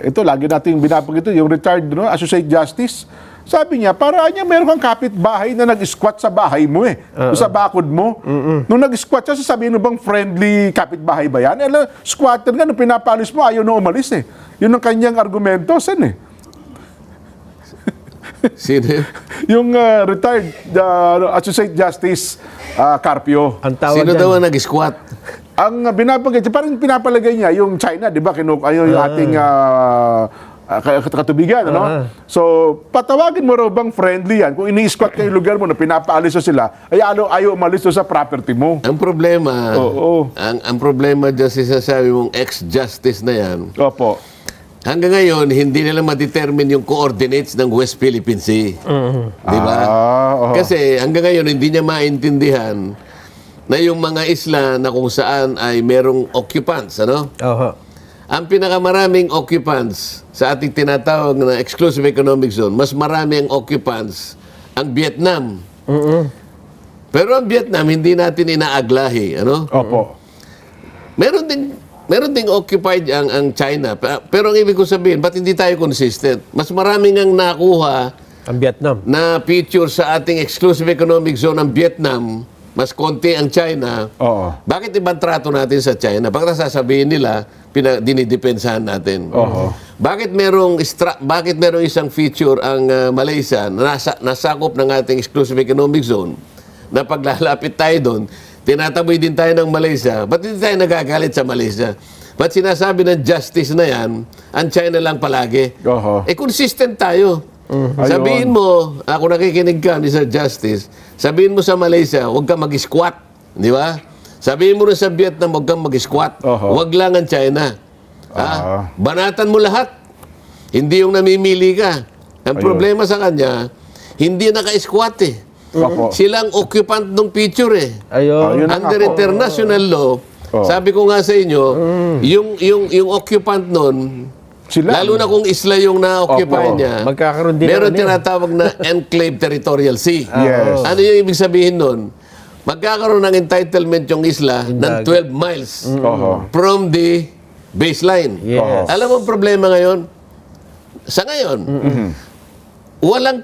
ito, lagi nating binabag ito, yung retired Associate Justice. Sabi niya, paraan niya meron kang kapitbahay na nag-squat sa bahay mo sa bakod mo. Nung nag-squat siya, sasabihin mo bang friendly kapitbahay ba yan? Squatter nga, nung pinapalis mo, ayaw na umalis Yun ang kanyang argumento, Sen Sino yun? Yung retired Associate Justice Carpio. Ang tawag Sino dyan, daw ang nag-squat? Ang binabagay, parang pinapalagay niya yung China, di ba? Yung ating katubigan, So, patawagin mo raw bang friendly yan? Kung ini-squat kayo yung lugar mo na pinapaalis sila, ay ayaw umalis sa property mo. Ang problema, Oo. ang problema dyan sasabi mong ex-justice na yan, Opo. hanggang ngayon, hindi nila ma-determine yung coordinates ng West Philippine Sea. Di ba? Kasi hanggang ngayon, hindi niya maintindihan na yung mga isla na kung saan ay merong occupants, Ang pinakamaraming occupants sa ating tinatawag na exclusive economic zone, mas marami ang occupants ang Vietnam. Pero ang Vietnam, hindi natin inaaglahi, Opo. Meron ding occupied ang China. Pero ang ibig ko sabihin, ba't hindi tayo consistent? Mas maraming ang nakuha ang Vietnam. na feature sa ating exclusive economic zone ang Vietnam, mas konti ang China. Oo. Bakit ibang trato natin sa China? Bakit sasabihin nila, dinidepensahan natin? Bakit merong isang feature ang Malaysia na nasakop ng ating exclusive economic zone na paglalapit tayo doon, tinataboy din tayo ng Malaysia. Ba't hindi tayo nagagalit sa Malaysia? Ba't sinasabi ng justice na yan, ang China lang palagi? Consistent tayo. Sabihin mo, ako nakikinig ka ni Sir Justice, sabihin mo sa Malaysia, huwag kang mag-squat. Di ba? Sabihin mo rin sa Vietnam, huwag kang mag-squat. Huwag lang ang China. Banatan mo lahat. Hindi yung namimili ka. Ang problema sa kanya, hindi naka-squat Silang occupant ng picture Ayun. Under international law, sabi ko nga sa inyo, yung occupant nun, Sila. lalo na kung isla yung na-occupy niya, Magkakaroon din meron ng tinatawag na enclave territorial sea. Yes. Ano yung ibig sabihin nun? Magkakaroon ng entitlement yung isla ng 12 miles from the baseline. Yes. Alam mo ang problema ngayon? Sa ngayon, walang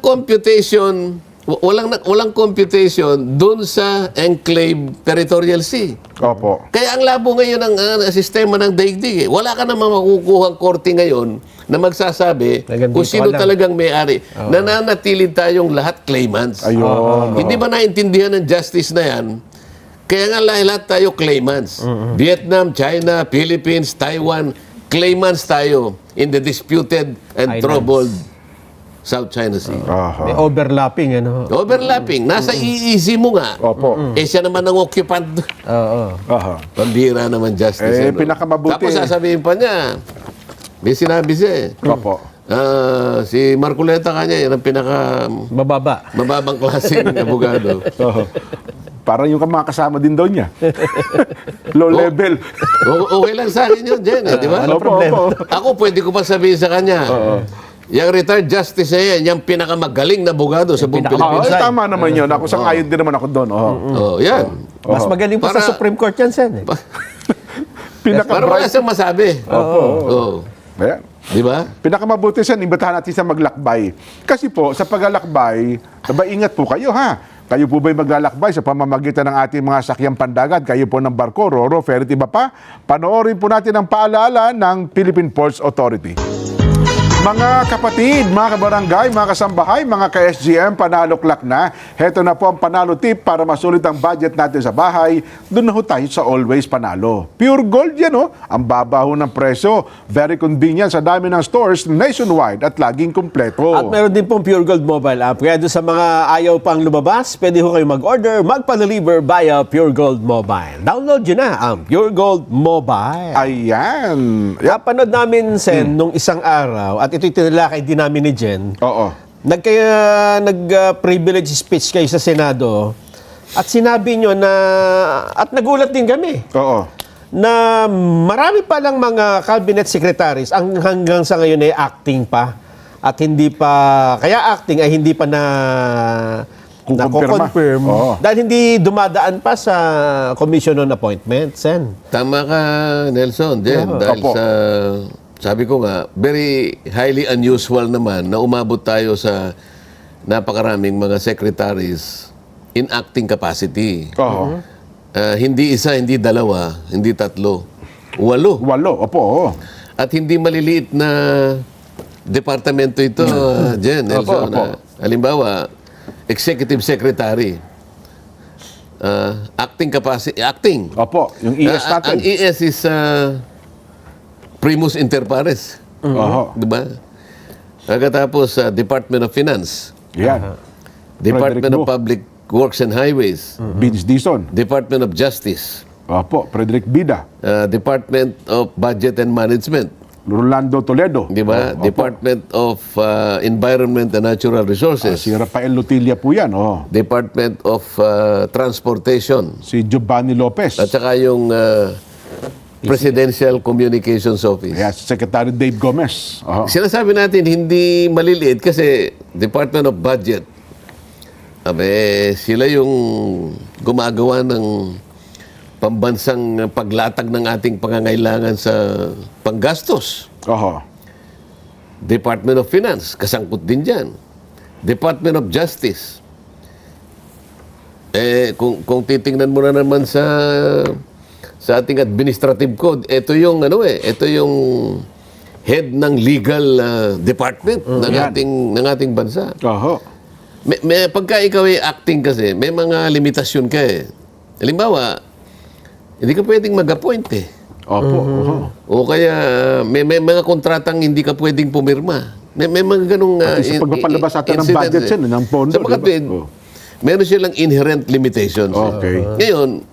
computation doon sa enclave territorial sea. Opo. Kaya ang labo ngayon ng sistema ng daigdig. Wala ka namang makukuhang korte ngayon na magsasabi kung sino talagang may-ari. Nananatili tayong lahat claimants. Ayun. Hindi ba naintindihan ng justice na yan? Kaya nga lahat tayo claimants. Vietnam, China, Philippines, Taiwan, claimants tayo in the disputed and troubled South China Sea. May overlapping, Overlapping. Nasa EEZ mo nga. Opo. Siya naman ang occupant. Pambira naman justice. Pinakamabuti. Tapos sasabihin pa niya, may sinabi siya Opo. si Marcoleta kanya, yan ang mababang klaseng abogado. Parang yung mga kasama din daw niya. Low level. Okay lang sa akin yun, Jen. Di ba? Ano problema? Ako, pwede ko pa sabihin sa kanya. Yung retired justice na yan, yung pinakamagaling na abogado sa buong Pilipinas. Tama naman yun. Ako sangayon din naman ako doon. Yan. Mas magaling pa sa Supreme Court yan, Sen. Para wala siyang masabi. Ayan. Di ba? Pinakamabuti siya, imbitahan natin sa maglakbay. Kasi po, sa paglalakbay, ingat po kayo Kayo po ba'y maglalakbay sa pamamagitan ng ating mga sakyang pandagat? Kayo po ng barko, roro, ferry, iba pa? Panoorin po natin ang paalaala ng Philippine Ports Authority. Mga kapatid, mga kabarangay, mga kasambahay, mga ka-SGM, panalo clock na. Heto na po ang panalo tip para masulit ang budget natin sa bahay. Doon na ho tayo sa Always Panalo. Pure gold yan, oh. Ang babaho ng presyo. Very convenient sa dami ng stores nationwide at laging kumpleto. At meron din pong Pure Gold mobile app. Kaya doon sa mga ayaw pang lumabas, pwede ho kayo mag-order, magpa-deliver via Pure Gold Mobile. Download nyo na ang Pure Gold Mobile. Ayan. Napanood namin, Sen, nung isang araw, at ito'y tinalakay din namin ni Jen, Oo. nag-privilege speech kayo sa Senado, at sinabi nyo na, at nagulat din kami, Oo. na marami pa lang mga cabinet secretaries ang hanggang sa ngayon ay acting pa. At hindi pa, kaya acting ay hindi pa Kukumpirma. nako-confirm Oo. dahil hindi dumadaan pa sa Commission on Appointments, Sen. Tama ka, Nelson, Jen. Dahil Opo. sabi ko nga, very highly unusual naman na umabot tayo sa napakaraming mga secretaries in acting capacity. Oo. Hindi isa, hindi dalawa, hindi tatlo. 8. Walo. Opo. Oo. At hindi maliliit na departamento ito, Jen, Nelson. Opo. Halimbawa, executive secretary. Acting capacity, acting. Opo. Yung ES natin. Ang ES is primus inter pares. Oo. Diba? Pagkatapos, Department of Finance, Yan. Department Frederick of Gu. Public Works and Highways, Vince Dizon. Department of Justice, Opo. Frederick Bida. Department of Budget and Management, Rolando Toledo. di ba? Opo. Department of Environment and Natural Resources, Si Rafael Lutilla po yan. Oh. Department of Transportation, Si Giovanni Lopez. at saka yung Presidential Communications Office. Yes, Secretary Dave Gomez. Oh. Sinasabi natin hindi maliliit kasi Department of Budget. Sila yung gumagawa ng pambansang paglatag ng ating pangangailangan sa panggastos. Oho. Department of Finance, kasangkot din dyan. Department of Justice. Kung titingnan mo na naman sa ating administrative code, ito yung head ng legal department ng ating bansa. Oho. Pagka ikaw ay acting kasi, may mga limitasyon ka eh. Halimbawa, hindi ka pwedeng mag-appoint eh. Opo. Oho. O kaya may mga kontratang hindi ka pwedeng pumirma. May mga ganong Pati sa pagpapalabas natin ng incidents budget yan, ng pondo, Sapagkat diba? meron silang inherent limitations. Okay. Ngayon,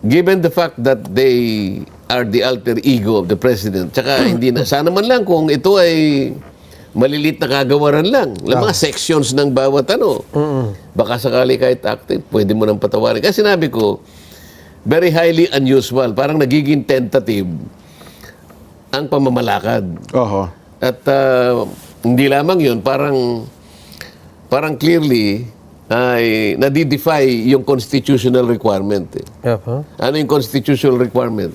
given the fact that they are the alter ego of the president, tsaka hindi na, sana man lang kung ito ay malilit na kagawaran lang. Mga sections ng bawat ano. Baka sakali kahit active, pwede mo nang patawarin. Kasi sinabi ko, very highly unusual. Parang nagiging tentative ang pamamalakad. Oho. At hindi lamang yun, parang clearly ay nadidefy yung constitutional requirement. Ano yung constitutional requirement?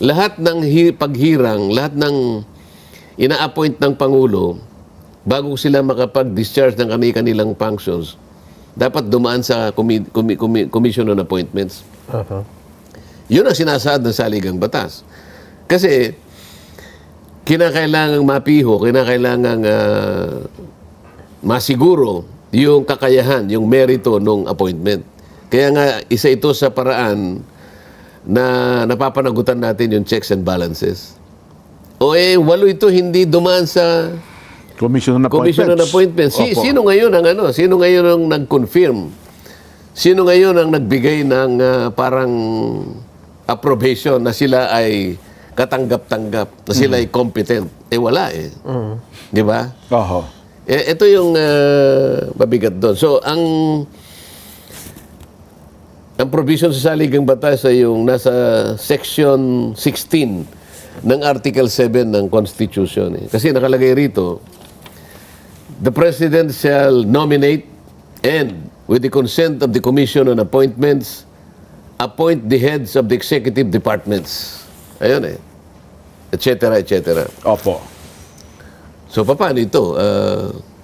Lahat ng paghirang, lahat ng ina-appoint ng Pangulo, bago sila makapag-discharge ng kanilang functions, dapat dumaan sa Commission on Appointments. Yun ang sinasaad ng saligang batas. Kasi, kinakailangang mapiho, kinakailangang masiguro yung kakayahan, yung merito ng appointment. Kaya nga, isa ito sa paraan na napapanagutan natin yung checks and balances. 8 ito hindi dumaan sa Commission on Appointments. Commission on Appointments. Opo. Sino ngayon ang Sino ngayon ang nag-confirm? Sino ngayon ang nagbigay ng parang approbation na sila ay katanggap-tanggap, na sila ay competent? Wala eh. Di ba? Oho. Ito yung mabigat doon. So, ang provision sa saligang batas ay yung nasa Section 16 ng Article 7 ng Constitution. Kasi nakalagay rito, the President shall nominate and, with the consent of the Commission on Appointments, appoint the heads of the executive departments. Ayun et cetera, et cetera. Opo. So, paano ito?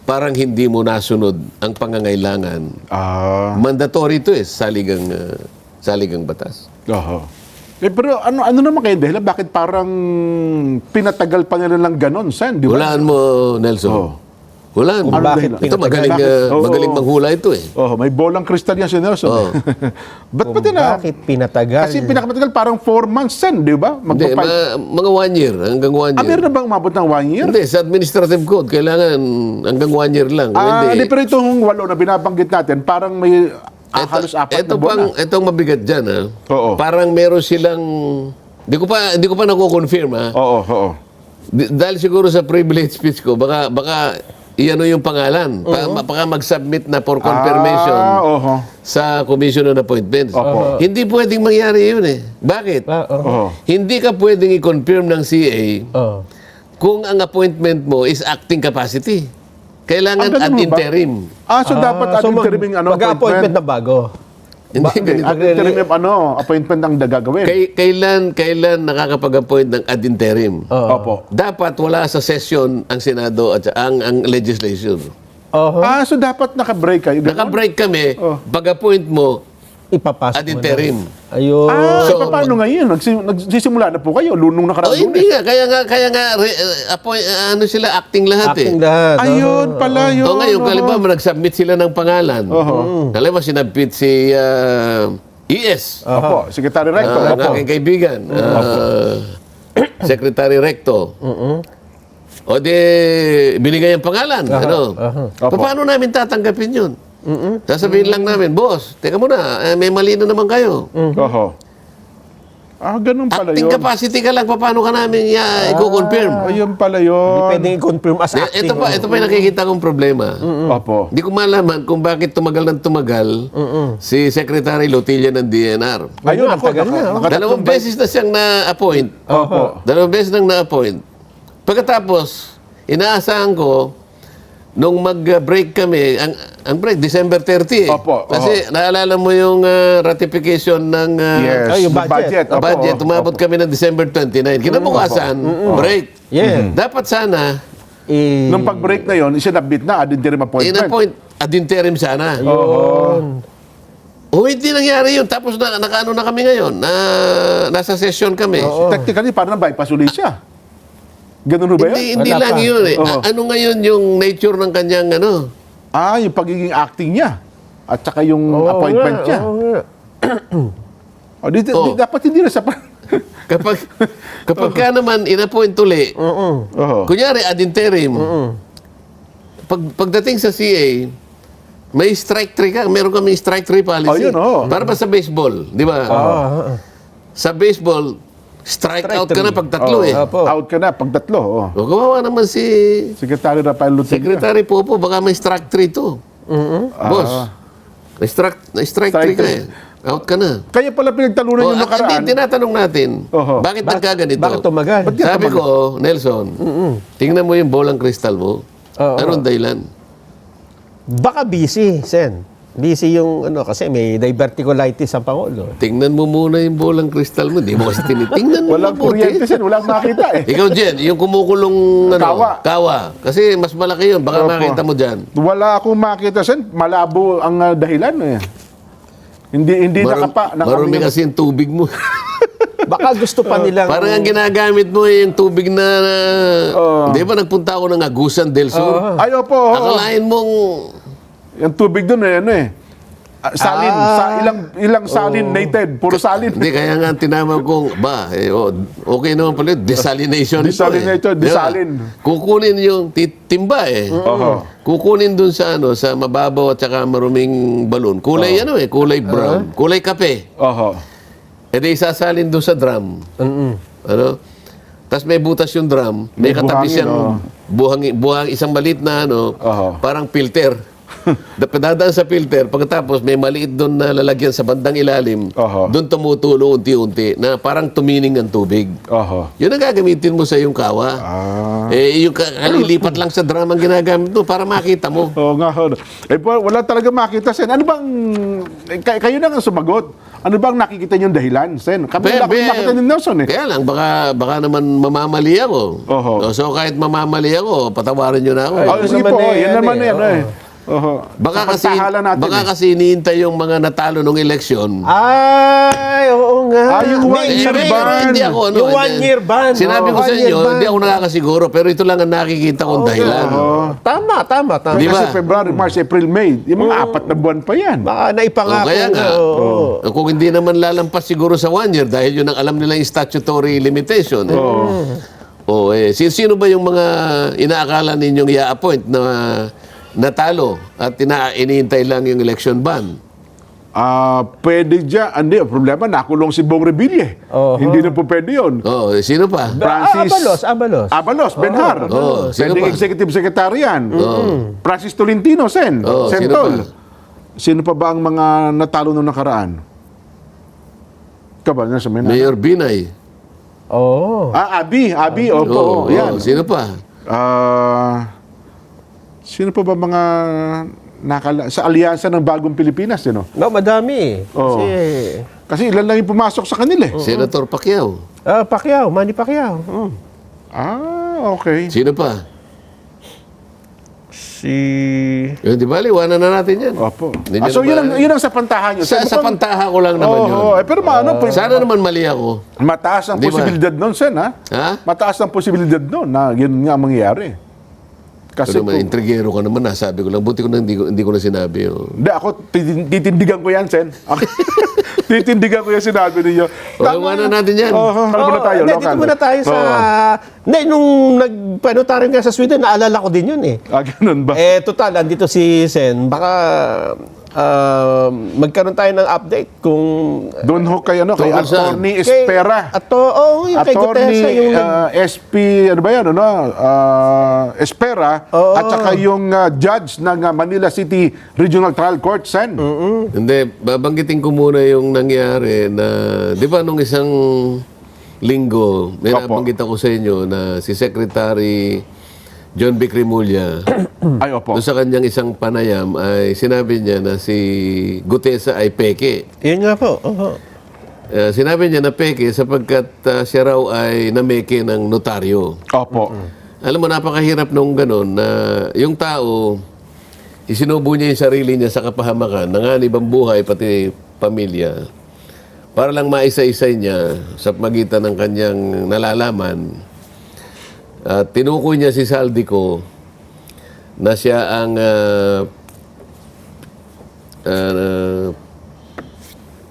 Parang hindi mo nasunod ang pangangailangan. Mandatory ito saligang batas. Oho. Pero ano naman kayo dahil bakit parang pinatagal pa nila lang ganon, Sen? Di ba? Hulaan mo, Nelson. Hulaan mo. Ano Bakit dahil? Ito, magaling, Oo. magaling manghula ito eh. May bolang kristal yan si Nelson. Oo. Ba't ba na? Bakit pinatagal? Kasi pinakamatagal parang 4 months, Sen, di ba? Hindi, mga 1 year, hanggang 1 year. Meron na bang umabot ng 1 year? Hindi, sa administrative code, kailangan hanggang 1 year lang. Kung Hindi, pero itong 8 na binabanggit natin, parang may halos 4 na buwan na. Itong mabigat dyan, ha? Oo. Parang meron silang, di ko pa nakukonfirm, ha? Oo. Dahil siguro sa privilege speech ko, baka iano yung pangalan. Baka mag-submit na for confirmation Oo. sa Commission on Appointments. Opo. Hindi pwedeng mangyari yun eh. Bakit? Oo. Hindi ka pwedeng i-confirm ng CA Oh. kung ang appointment mo is acting capacity. Kailangan ganun ad ba? interim. So dapat ad interim yung mag-appointment na bago. Hindi, ganito. Ad interim yung appointment ang gagawin. Kailan nakakapag-appoint ng ad interim? Opo. Dapat wala sa session ang Senado at ang legislation. So dapat naka-break kayo. ganun? Naka-break kami, pag-appoint mo, Ipapasok ad mo na. interim. Ayun. So, paano ngayon? Nagsisimula na po kayo, lunong nakaraang Hindi nga, kaya nga ano sila, acting lahat Acting eh. lahat. Ayun pala yun. O ngayon, kalimbawa, nag-submit sila ng pangalan. Kalimbawa, sinabit si ES, Opo, Secretary Recto. ang aking kaibigan, Secretary Recto. O di, binigay ang pangalan. Ano? Opo. Paano namin tatanggapin yun? Sasabihin lang namin, boss, teka muna, may mali na naman kayo. Oho. Ganun pala Acting yun. capacity ka lang, paano ka namin i-confirm? Ayun pala Hindi yun. pwedeng i-confirm as acting. Ito pa yung nakikita kong problema. Opo. Hindi ko malaman kung bakit tumagal ng tumagal si Secretary Lotilla ng DNR. Ayun, ang tagal na, Dalawang beses na siyang na-appoint. Opo. Dalawang beses nang na-appoint. Pagkatapos, inaasahan ko, nung mag-break kami, ang break, December 30 eh. Opo, Kasi naalala mo yung ratification ng Yes, yung the budget. Opo, budget. opo. Tumabot kami ng December 29. Kinabukasan, break. Yeah. Dapat sana, Nung pag-break na yun, isinabit na ad interim appointment. in-appoint ad interim sana. Yun. O hindi nangyari yun. Tapos nakaano na kami ngayon. Nasa session kami. Technically, parang bypass ulit siya. Ganun ba yun? Hindi Wala lang pa. yun eh. Oo. Ano ngayon yung nature ng kanyang ano? Yung pagiging acting niya. At saka yung appointment niya. Dapat hindi na sa... Kapag ka naman in-appoint uli, Oho. kunyari ad interim, pagdating sa CA, may strike 3 ka. Meron kami strike 3 policy. Yun, oo. Para ba sa baseball, di ba? Sa baseball, strike out ka na pag tatlo eh. Opo. Out ka na pag tatlo. O kawawa naman si Secretary Rafael Lutilla. Secretary Popo, baka may strike 3 to. Boss, na-strike 3 ka eh. Out ka na. Kaya pala pinagtalunan yung Hindi, nakaraan. tinatanong natin, Oho. bakit nagkaganito? Bakit tumagal? Sabi ko, Nelson, tingnan mo yung bolang kristal mo. Anong dahilan? Baka busy, Sen. Busy yung kasi may diverticulitis ang Pangulo. Tingnan mo muna yung bolang kristal mo. Di mo kasi tinitingnan mo. Walang mabuti. kuryente siya, walang makita eh. Ikaw, Jen, yung kumukulong Kawa. Kasi mas malaki yun. Baka Opo. makita mo dyan. Wala akong makita, Sen. Malabo ang dahilan eh. Hindi nakapa. Marumi kasi yung tubig mo. Baka gusto pa nilang... Parang ang ginagamit mo yung tubig na... Di ba nagpunta ako ng Agusan del Sur? Ay, opo. Akalain mong... Yung tubig doon salin. Ilang salinated. Puro salin. Hindi, kaya nga tinawag kong, okay naman pala yun, desalination. Desalination, Di ba? desalin. Kukunin yung timba eh. Oho. Kukunin dun sa sa mababaw at saka maruming balon. Kulay kulay brown, kulay kape. Oho. E di isasalin dun sa drum. Ano? Tapos may butas yung drum, may katabi buhangin, siyang buhang isang maliit na Oho. parang filter. Dadaan sa filter, pagkatapos may maliit doon na lalagyan sa bandang ilalim, Oho. doon tumutulo unti-unti na parang tumining ang tubig. Oho. Yun ang gagamitin mo sa iyong kawa. Yung kalilipat lang sa drum ang ginagamit mo para makita mo. Oo nga. Wala talaga makita, Sen. Ano bang... Kayo na nga sumagot. Ano bang nakikita niyong dahilan, Sen? Kami wala akong nakita ni Nelson eh. Kaya lang, baka naman mamamali ako. Oho. So kahit mamamali ako, patawarin nyo na ako. Sige naman po, eh, yan yan naman eh, yan oo. eh. Oho. Baka kasi, Samantahala natin baka eh. kasi iniintay yung mga natalo ng eleksyon. Ay, oo nga. Yung one May year sabi- ban. Hindi ako, ano, Yung one-year ban. Sinabi ko sa 1 year inyo, ban. hindi ako nakakasiguro, pero ito lang ang nakikita kong dahilan. Tama. Di ba? Kasi February, March, April, May. Yung mga 4 na buwan pa yan. Baka naipangako. Kaya nga, oo. kung hindi naman lalampas siguro sa 1 year, dahil yun ang alam nila yung statutory limitation. Sino ba yung mga inaakala ninyong i-appoint na natalo at iniintay lang yung election ban? Pwede dyan. Hindi, ang problema, nakulong si Bong Revilla. Hindi na po pwede yun. Sino pa? Abalos, Benhar. Sino Pwedeng pa? executive secretary yan. Francis Tolentino, Sino Sentol. pa? Sino pa ba ang mga natalo nung nakaraan? Ikaw ba? Nasa may Mayor Binay. Abi, opo. Yan. Sino pa? Sino pa ba mga sa alyansa ng Bagong Pilipinas, no? No, madami. Oo. Kasi ilan lang yung pumasok sa kanila. Senator Pacquiao. Pacquiao, Manny Pacquiao. Okay. Sino pa? Di ba? Liwanan na natin yan. Opo. Hindi nyo So na ba- yun ang sa pantahan nyo. Sa pantaha ko lang naman yun. Pero Sana naman mali ako. mataas ang Di ba? posibilidad nun, Sen, ha? Ha? Mataas ang posibilidad nun na yun nga ang mangyayari. Kasi Pero naman, intrigero ka naman, nasabi ko lang. Buti ko na hindi ko na sinabi. Hindi, ako titindigan ko yan, Sen. Titindigan ko yung sinabi ninyo. Iwanan natin yan. Ano muna tayo? Dito muna tayo sa... Hindi, nung nagpanotaryo nga sa Sweden, naalala ko din yun eh. Ganun ba? Total, andito si Sen. Baka magkaroon tayo ng update kung... Doon ho kay, kay Tungkol saan? Attorney Espera. Yung kay Gutesa. Yung SP, ano ba yan, Espera, at saka yung judge ng Manila City Regional Trial Court, Sen. Hindi, babanggitin ko muna yung nangyari na, di ba nung isang linggo, may Opo. nabanggit ako sa inyo na si Secretary John B. Cremulya, Ay, opo. doon sa kanyang isang panayam ay sinabi niya na si Gutesa ay peke. Yun nga po. Sinabi niya na peke sapagkat siya raw ay nameke ng notaryo. Opo. Alam mo, napakahirap nung ganun na yung tao, isinubo niya yung sarili niya sa kapahamakan, nanganib ang buhay, pati pamilya, para lang maisa-isay niya sa magitan ng kanyang nalalaman. At tinukoy niya si Saldico na siya ang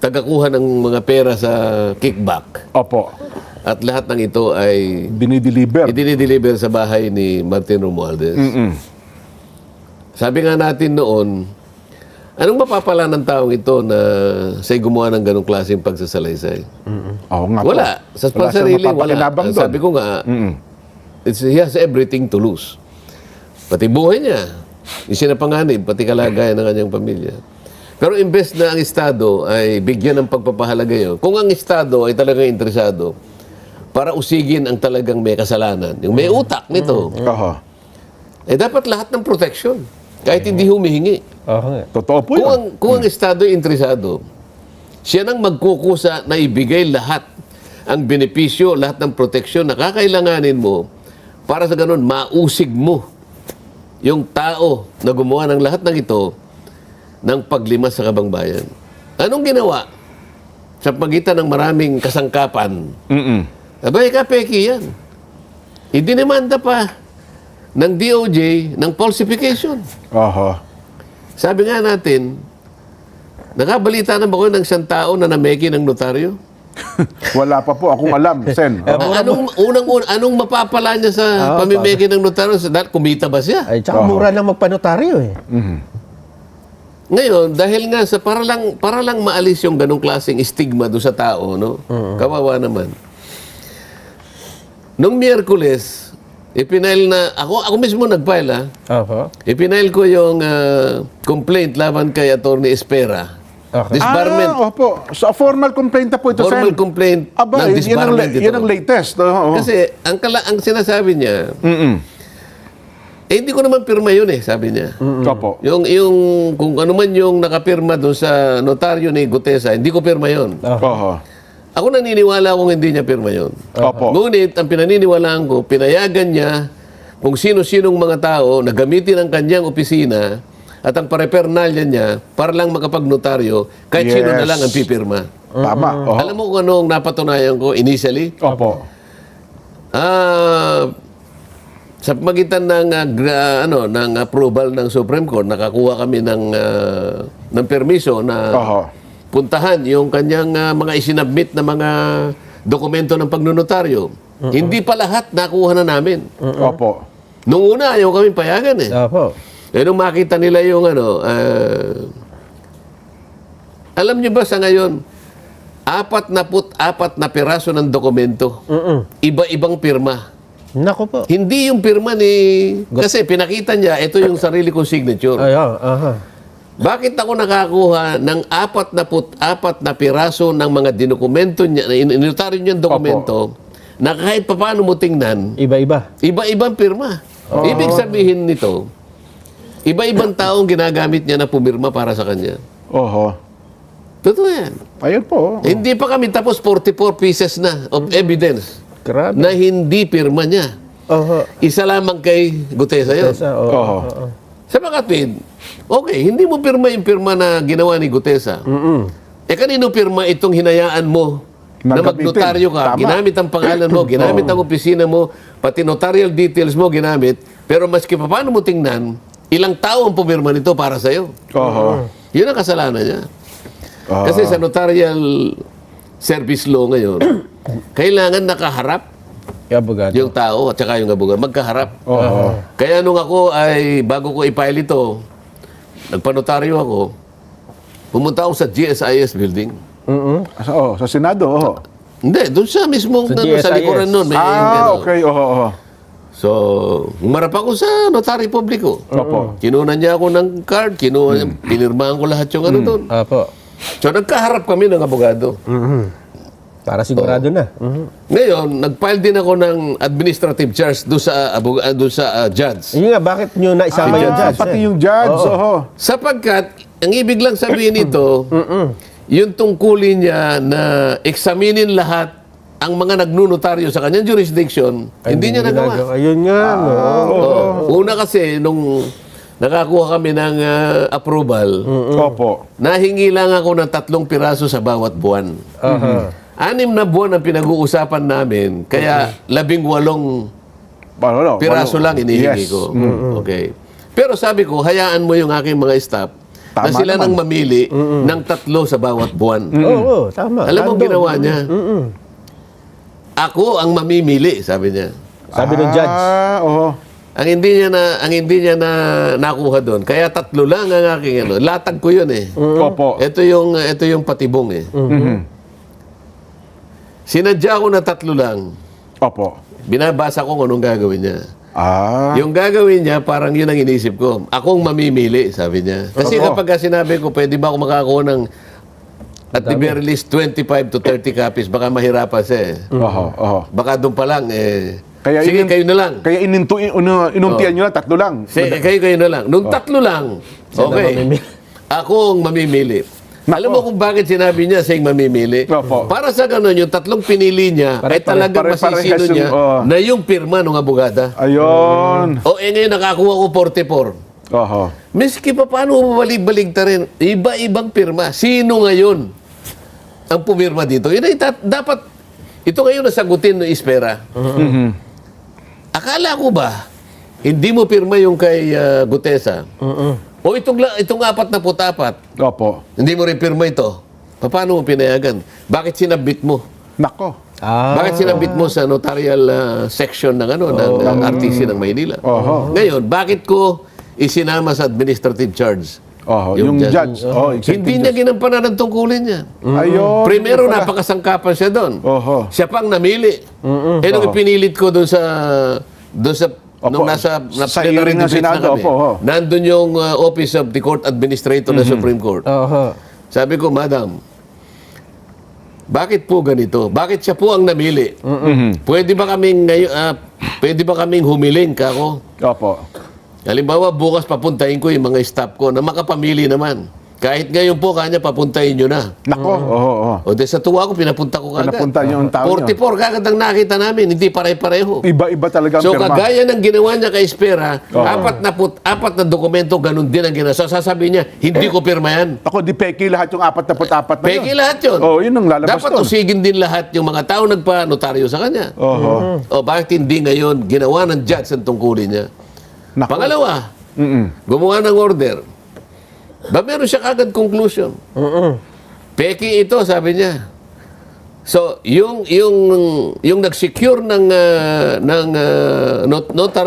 tagakuha ng mga pera sa kickback. Opo. At lahat ng ito ay Dinideliver. idinideliver sa bahay ni Martin Romualdez. Sabi nga natin noon, anong mapapala ng taong ito na siya'y gumawa ng ganong klaseng pagsasalaysay? Oo nga po. Wala. Sa Wala siyang pansarili, wala. mapapakinabang doon. Sabi ko nga, he has everything to lose. Pati buhay niya. Yung sinapanganib, pati kalagayan ng kanyang pamilya. Pero imbes na ang Estado ay bigyan ng pagpapahalaga yun, kung ang Estado ay talagang interesado para usigin ang talagang may kasalanan, yung may utak nito, dapat lahat ng protection. Kahit hindi humihingi. Totoo po yun. Kung ang Estado ay interesado, siya nang magkukusa na ibigay lahat ang benepisyo, lahat ng proteksyon na kakailanganin mo para sa ganun, mausig mo yung tao na gumawa ng lahat ng ito ng paglimas sa kabangbayan. Anong ginawa? Sa pagitan ng maraming kasangkapan. Abay, kapeki yan. Idinimanda pa ng DOJ ng falsification. Sabi nga natin, nakabalita na ba kayo ng isang tao na nameki ng notaryo? Wala pa po akong alam, Sen. Anong mapapala niya sa pamimeki ng notaryo? Dahil kumita ba siya? Ay, tsaka mura lang magpanotaryo eh. Ngayon, dahil nga sa para lang maalis yung ganong klaseng stigma do sa tao, no? Kawawa naman. Nung Miyerkules, ipinail na ako mismo nag-file, ipinail ko yung complaint laban kay Attorney Espera. Disbarment. Opo. So, formal complaint na po ito, Formal Sen. complaint Aba, ng disbarment ito. yan ang latest. Kasi ang sinasabi niya, hindi ko naman pirma yun sabi niya. Opo. Yung kung ano man yung nakapirma doon sa notaryo ni Gutesa, hindi ko pirma yun. Ako naniniwala kung hindi niya pirma yun. Opo. Ngunit, ang pinaniniwalaan ko, pinayagan niya kung sino-sinong mga tao na gamitin ang kanyang opisina at ang parepernalya niya para lang makapag-notaryo kahit sino na Yes. lang ang pipirma. Tama. Oho. Alam mo kung anong napatunayan ko initially? Opo. Sa pagitan ng ng approval ng Supreme Court, nakakuha kami ng permiso na Oho. puntahan yung kanyang mga isinabmit na mga dokumento ng pagnonotaryo. Hindi pa lahat nakuha na namin. Opo. Nung una, ayaw kami payagan eh. Opo. Nung makita nila yung alam niyo ba sa ngayon, 44 na piraso ng dokumento. Iba-ibang pirma. Nako po. Hindi yung pirma ni... Kasi pinakita niya, ito yung sarili kong signature. Ayan, aha. Bakit ako nakakuha ng 44 na piraso ng mga dinokumento niya, inotaryo niyang dokumento, na kahit paano mo tingnan, Iba-iba. iba-ibang pirma. Ibig sabihin nito, iba-ibang taong ginagamit niya na pumirma para sa kanya. Oho. Totoo yan. Ayun po. Hindi pa kami tapos 44 pieces na of evidence Grabe. na hindi pirma niya. Oho. Isa lamang kay Gutesa yun. Tesa, Oho. Sa makatwid, okay, hindi mo pirma yung pirma na ginawa ni Gutesa. Kanino pirma itong hinayaan mo na Nang magnotaryo gamitin. ka, Tama. ginamit ang pangalan mo, ginamit ang opisina mo, pati notarial details mo ginamit, pero maski pa paano mo tingnan, ilang tao ang pumirma nito para sa'yo. Oho. Yun ang kasalanan niya. Kasi sa notarial service law ngayon, kailangan nakaharap Abogado. yung tao at saka yung abogado. Magkaharap. Oho. Kaya nung ako ay, bago ko i-file ito, nagpanotaryo ako, pumunta ako sa GSIS building. Sa Senado. Oho. Hindi, doon siya mismo Sa sa GSIS. likuran nun. Okay. Oho. Oho. So, humarap ako sa notary publiko. Opo. Kinuha niya ako ng card, pinirmahan ko lahat yung ano doon. Opo. So, nagkaharap kami ng abogado. Para sigurado na. Ngayon, nag-file din ako ng administrative charge doon sa judge. Yun nga, bakit nyo naisama yung judge? Pati yung judge. Oho. Sapagkat, ang ibig lang sabihin nito, yung tungkulin niya na eksaminin lahat ang mga nagnunotaryo sa kanyang jurisdiction, hindi niya nagawa. Ayun nga, no? Una kasi, nung nakakuha kami ng approval, Opo. nahingi lang ako ng 3 piraso sa bawat buwan. 6 na buwan ang pinag-uusapan namin, kaya 18 piraso lang inihingi Yes. ko. Okay. Pero sabi ko, hayaan mo yung aking mga staff na Tama sila naman. nang mamili ng 3 sa bawat buwan. Oo, tama. Alam mo ang Random. ginawa niya? Ako ang mamimili, sabi niya. Sabi ng judge. Oho. Ang hindi niya na nakuha doon. Kaya 3 lang ang aking ano. Latag ko 'yun eh. Opo. Ito yung patibong eh. Sinadya ko na 3 lang. Opo. Binabasa ko kung anong gagawin niya. Yung gagawin niya, parang yun ang inisip ko. Akong mamimili, sabi niya. Kasi Opo. kapag sinabi ko, pwede ba ako makakuha ng at the very least 25 to 30 copies, baka mahirapan siya eh. Oho. Oho. Baka doon pa lang Kaya sige, kayo na lang. Kaya inuntian nyo na 3 lang. Sige, kayo na lang. Nung 3 lang, okay. mamimili. Ako ang mamimili. Alam mo kung bakit sinabi niya siyang mamimili? Opo. Para sa ganun, yung 3 pinili niya, ay talagang pare-parehas masisino yung, niya na yung pirma ng abogada. Ayun. Ngayon nakakuha ko 44. Oho. Miski pa paano mabalig-balig ta rin, iba-ibang pirma. Sino ngayon ang pumirma dito? Yun ay dapat, ito ngayon nasagutin ng Ispera. Akala ko ba, hindi mo pirma yung kay Gutesa? O itong 44, Opo. hindi mo rin pirma ito. Paano mo pinayagan? Bakit sinabit mo? Nako. Bakit sinabit mo sa notarial section ng RTC ng Maynila? Oho. Ngayon, bakit ko isinama sa administrative charge? Oho. Yung judge. Oh, Hindi niya ginampanan ang tungkulin niya. Ayun. Primero, Pala. napakasangkapan siya doon. Oho. Siya pang namili. Nung ipinilit ko doon sa nung nasa Sa plenary hearing ng debate na Senado, kami, opo, oho. nandun yung Office of the Court Administrator ng Supreme Court. Oho. Sabi ko, Madam, bakit po ganito? Bakit siya po ang namili? Pwede ba kaming humiling ka ako? Opo. Halimbawa, bukas papuntahin ko yung mga staff ko na makapamili naman. Kahit ngayon po, kanya papuntahin nyo na. Nako, oo. O di sa tuwa ko, pinapunta ko kagad. Pinapunta niyo ang tao niyo. 44 kagad ang nakita namin, hindi pare-pareho. Iba-iba talaga ang So pirma. kagaya ng ginawa niya kay Espera, apat na dokumento, ganun din ang ginawa. So sasabihin niya, hindi ko pirma yan. Ako, di peki lahat yung 44 na yun. Peki lahat yun. Oo, yun ang lalabas Dapat doon. usigin din lahat yung mga tao nagpa-notaryo sa kanya. Oo. O bakit hindi ngayon ginawa ng judge ang tungkulin niya? Nako. Pangalawa, gumawa ng order. Ba meron siya kagad conclusion. Peki ito, sabi niya. So, yung nag-secure ng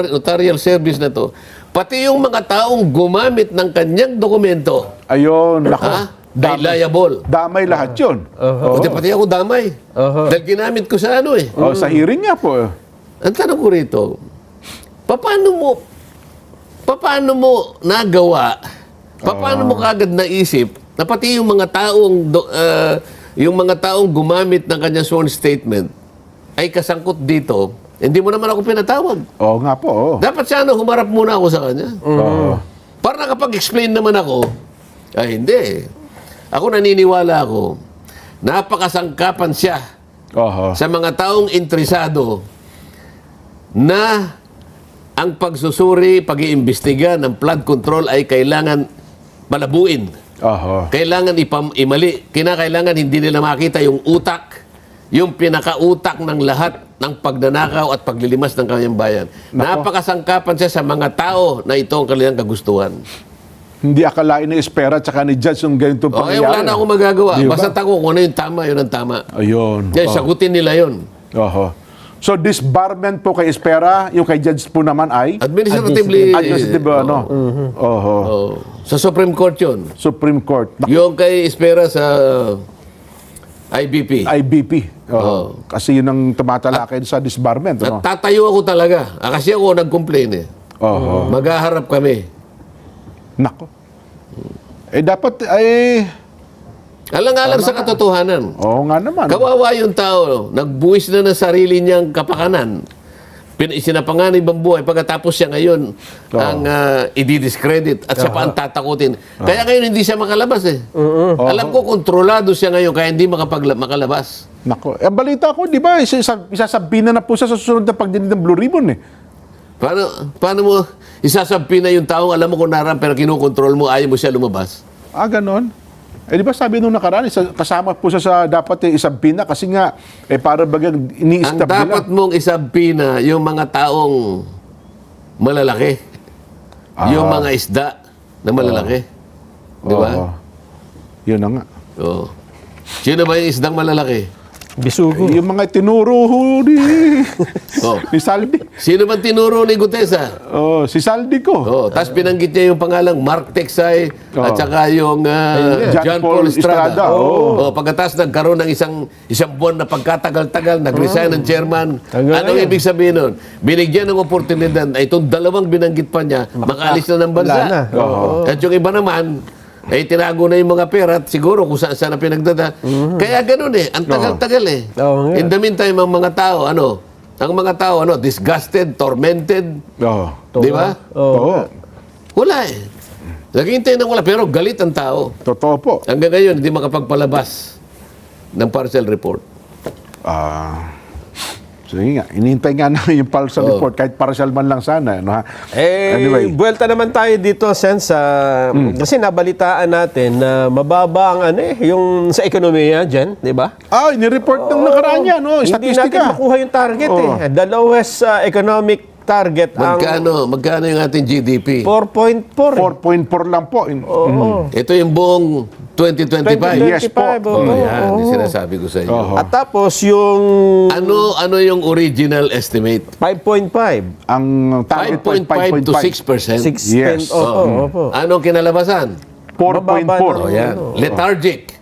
notarial service na to, pati yung mga taong gumamit ng kanyang dokumento, Ayun, nako. ay liable. Damay lahat yun. O, di pati ako damay. Dahil ginamit ko sa ano eh. Oh, sa hearing nga po. Ang tanong ko rito, paano mo nagawa, paano mo kagad naisip na pati yung mga taong gumamit ng kanyang sworn statement ay kasangkot dito, hindi mo naman ako pinatawag. Oo nga po. Oo. Dapat sana humarap muna ako sa kanya. Oo. Para nakapag-explain naman ako, ay hindi. Ako naniniwala ako, napakasangkapan siya Oo. sa mga taong interesado na ang pagsusuri, pag-iimbestiga ng flood control ay kailangan malabuin. Oo. Kailangan imali. Kinakailangan hindi nila makita yung utak, yung pinakautak ng lahat ng pagnanakaw at paglilimas ng kanyang bayan. Napakasangkapan siya sa mga tao na ito ang kanilang kagustuhan. Hindi akalain ni Espera at saka ni Judge yung ganitong Okay, pangyayari. wala na akong magagawa. Di ba? Basta ako kung ano yung tama, yun ang tama. Ayun. Yan, sagutin nila yun. Oo. So, disbarment po kay Espera, yung kay Judge po naman ay Administratively. administrative, ano? Oo. Oh, sa Supreme Court yun. Supreme Court. Yung kay Espera sa IBP. IBP. Oo. Kasi yun ang tumatalakay sa disbarment. Ano? At tatayo ako talaga. Kasi ako nag-complain eh. Oo. Maghaharap kami. Nako. Dapat ay... Alang-alang sa katotohanan. Oo nga naman. Kawawa yung tao. Nagbuwis na ng sarili niyang kapakanan. Isinapanganib ang buhay. Pagkatapos siya ngayon ang i-discredit at siya pa ang tatakutin. Kaya ngayon hindi siya makalabas eh. Alam ko, kontrolado siya ngayon kaya hindi makalabas. Nako. Ang balita ko, di ba, isasabihin na po siya sa susunod na pagdinig ng Blue Ribbon eh. Paano mo isasabi na yung taong alam mo kung naran pero kinukontrol mo, ayaw mo siya lumabas? Ganon. Di ba sabi nung nakaraan, kasama po siya sa dapat isabi na kasi nga, para bagang Ang ini-stab dapat mong isabi na yung mga taong malalaki. Yung mga isda na malalaki. Di ba? Oo. Yun na nga. Oo. Sino ba yung isdang malalaki? Bisugo. Yung mga tinuro ho Oh. ni Saldi. Sino bang tinuro ni Gutesa? Si Saldi ko. Oh, tapos binanggit niya yung pangalang Mark Texay at saka yung John Paul Estrada. Oo. Pagkatapos nagkaroon ng isang buwan na pagkatagal-tagal, nag-resign ng chairman. Tagal Anong na yan. ibig sabihin nun? Binigyan ng oportunidad ay itong dalawang binanggit pa niya, makaalis na ng bansa. Wala na. Oo. At yung iba naman, ay tinago na yung mga pera at siguro kung saan na pinagdada. Kaya ganun eh, ang tagal-tagal eh. Oo nga. In the meantime, ang mga tao, disgusted, tormented, Oo. di ba? Oo. Wala eh. Naghihintay ng wala, pero galit ang tao. Totoo po. Hanggang ngayon, hindi makapagpalabas ng partial report. Sige nga, inihintay nga namin yung partial report kahit partial man lang sana. No, ha? Anyway. Buwelta naman tayo dito, Sen, kasi nabalitaan natin na mababa ang yung sa ekonomiya dyan, di ba? Inireport ng nakaraan yan, no? Hindi natin Statistika. makuha yung target eh. The lowest economic target Magkano yung ating GDP? 4.4. 4.4 lang po. Ito yung buong 2025. Yes po. Yan, yung sinasabi ko sa inyo. At tapos yung Ano yung original estimate? 5.5. Ang target po is 5.5 to 6%. 6. Yes. Opo. Anong kinalabasan? 4.4. O yan, lethargic.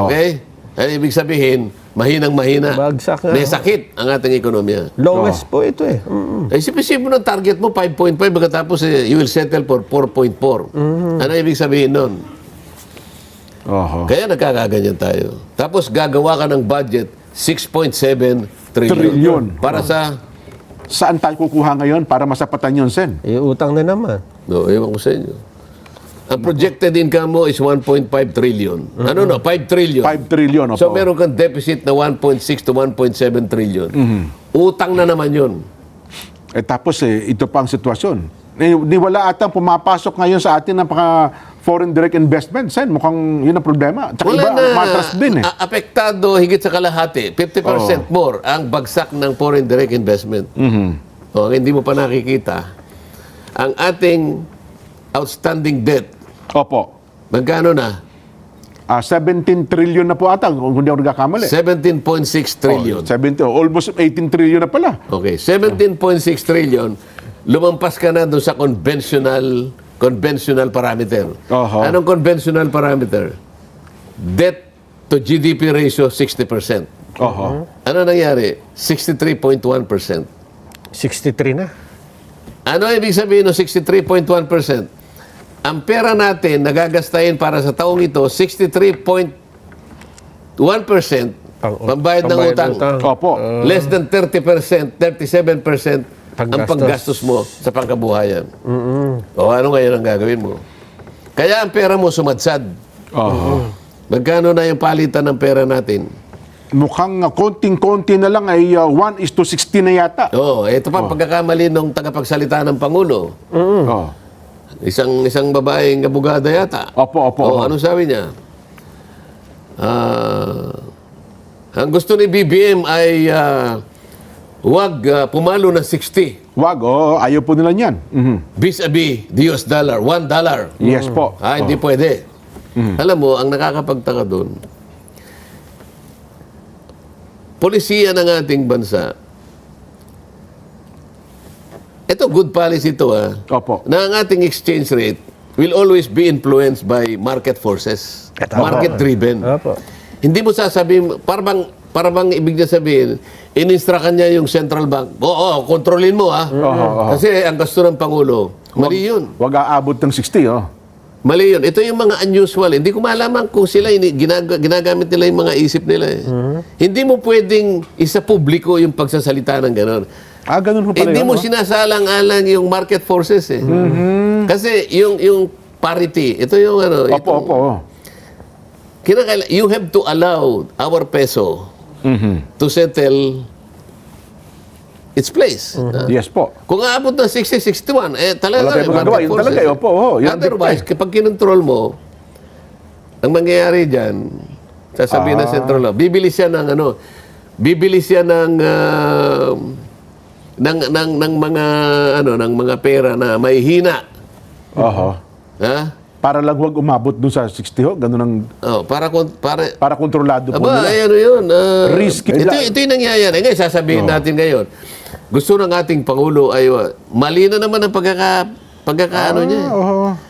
Okay? Ano ibig sabihin? Mahinang-mahina. Bagsak na. May sakit ang ating ekonomiya. Lowest po ito eh. Isip-isip mo ng target mo, 5.5, pagkatapos you will settle for 4.4. Ano ibig sabihin nun? Kaya nagkakaganyan tayo. Tapos gagawa ka ng budget, 6.7 trillion. Trillion. Para sa... Saan tayo kukuha ngayon para masapatan yun, Sen? Utang na naman. No, ewan ko sa inyo. Ang projected income mo is 1.5 trillion. Ano 5 trillion. 5 trillion, opo. So meron kang deficit na 1.6 to 1.7 trillion. Utang na naman yun. Tapos ito pa ang sitwasyon. Di wala atang pumapasok ngayon sa atin ng foreign direct investment. Sen, mukhang yun ang problema. Tsaka Wala iba, na. matras din Apektado higit sa kalahati. 50% more ang bagsak ng foreign direct investment. Hindi mo pa nakikita. Ang ating outstanding debt, Opo. magkano na? 17 trillion na po ata, kung hindi ako nagkakamali. 17.6 trillion. almost 18 trillion na pala. Okay, 17.6 trillion, lumampas ka na doon sa conventional parameter. Oho. Anong conventional parameter? Debt to GDP ratio 60%. Oho. Ano nangyari? 63.1%. 63 na. Ano ibig sabihin ng 63.1%? Ang pera natin nagagastahin para sa taong ito 63.1% pambayad ng utang. Opo. Less than 30%, 37% ang panggastos mo sa pangkabuhayan. O ano ngayon ang gagawin mo? Kaya ang pera mo sumadsad. Oho. Magkano na yung palitan ng pera natin? Mukhang konting-konti na lang ay 1:60 na yata. Ito pa pagkakamali ng tagapagsalita ng Pangulo. Oh. Isang babaeng abogada yata. Opo. Ano sabi niya? Ang gusto ni BBM ay huwag pumalo ng 60 Wag, ayaw po nila niyan. vis-a-vis the US dollar, $1. Yes po. Hindi pwede. Alam mo, ang nakakapagtaka doon, polisiya ng ating bansa, ito, good policy ito Opo. na ang ating exchange rate will always be influenced by market forces. Market-driven. Opo. Hindi mo sasabihin, para bang ibig niya sabihin, in-instruct niya yung central bank, kontrolin mo Kasi ang gusto ng Pangulo, mali yun. Wag aabot ng 60, Mali yun. Ito yung mga unusual. Hindi ko malaman kung sila ginagamit nila yung mga isip nila. Hindi mo pwedeng isa publiko yung pagsasalita ng gano'n. Ganun ho pala Hindi yun, mo sinasalang-alang yung market forces Kasi yung parity, ito yung Opo. you have to allow our peso to settle its place. Yes po. Kung aabot ng 60, 61, talaga Wala tayong magagawa. Yun talaga, yun ang Otherwise, kapag kinontrol mo, ang mangyayari dyan, sasabihin ng central law, bibili siya ng ng mga pera na may hina. Oho. Ha? Para lang wag umabot dun sa 60 ganun ang para kontrolado po nila. yun. Risky. Ito yung nangyayari. Ngayon, sasabihin natin ngayon, gusto ng ating Pangulo ay mali na naman ang pagkakaano niya.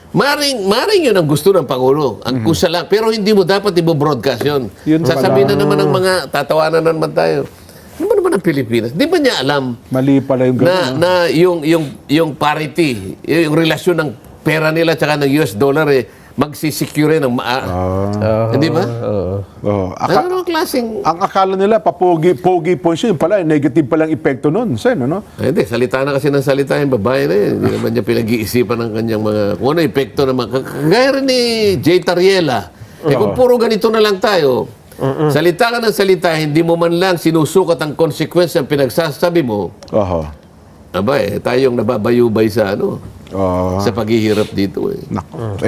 Maring yun ang gusto ng Pangulo. Ang kusa lang. Pero hindi mo dapat i-broadcast yun. Sasabihin na naman ng mga tatawanan na naman tayo. Ano ba naman ang Pilipinas? Di ba niya alam Mali pala yung ganun. na yung parity, yung relasyon ng pera nila tsaka ng US dollar magsisecure ng hindi ba? Ano klaseng Ang akala nila pogi po siya, yung pala negative palang epekto noon, sen, ano? hindi, salita na kasi ng salita yung babae na yun. Hindi naman niya pinag-iisipan ng kanyang mga kung ano epekto naman. Kagaya rin ni Jay Tariela. Kung puro ganito na lang tayo, salita ka ng salita, hindi mo man lang sinusukat ang consequence ng pinagsasabi mo, tayong nababayubay sa sa paghihirap dito Nako.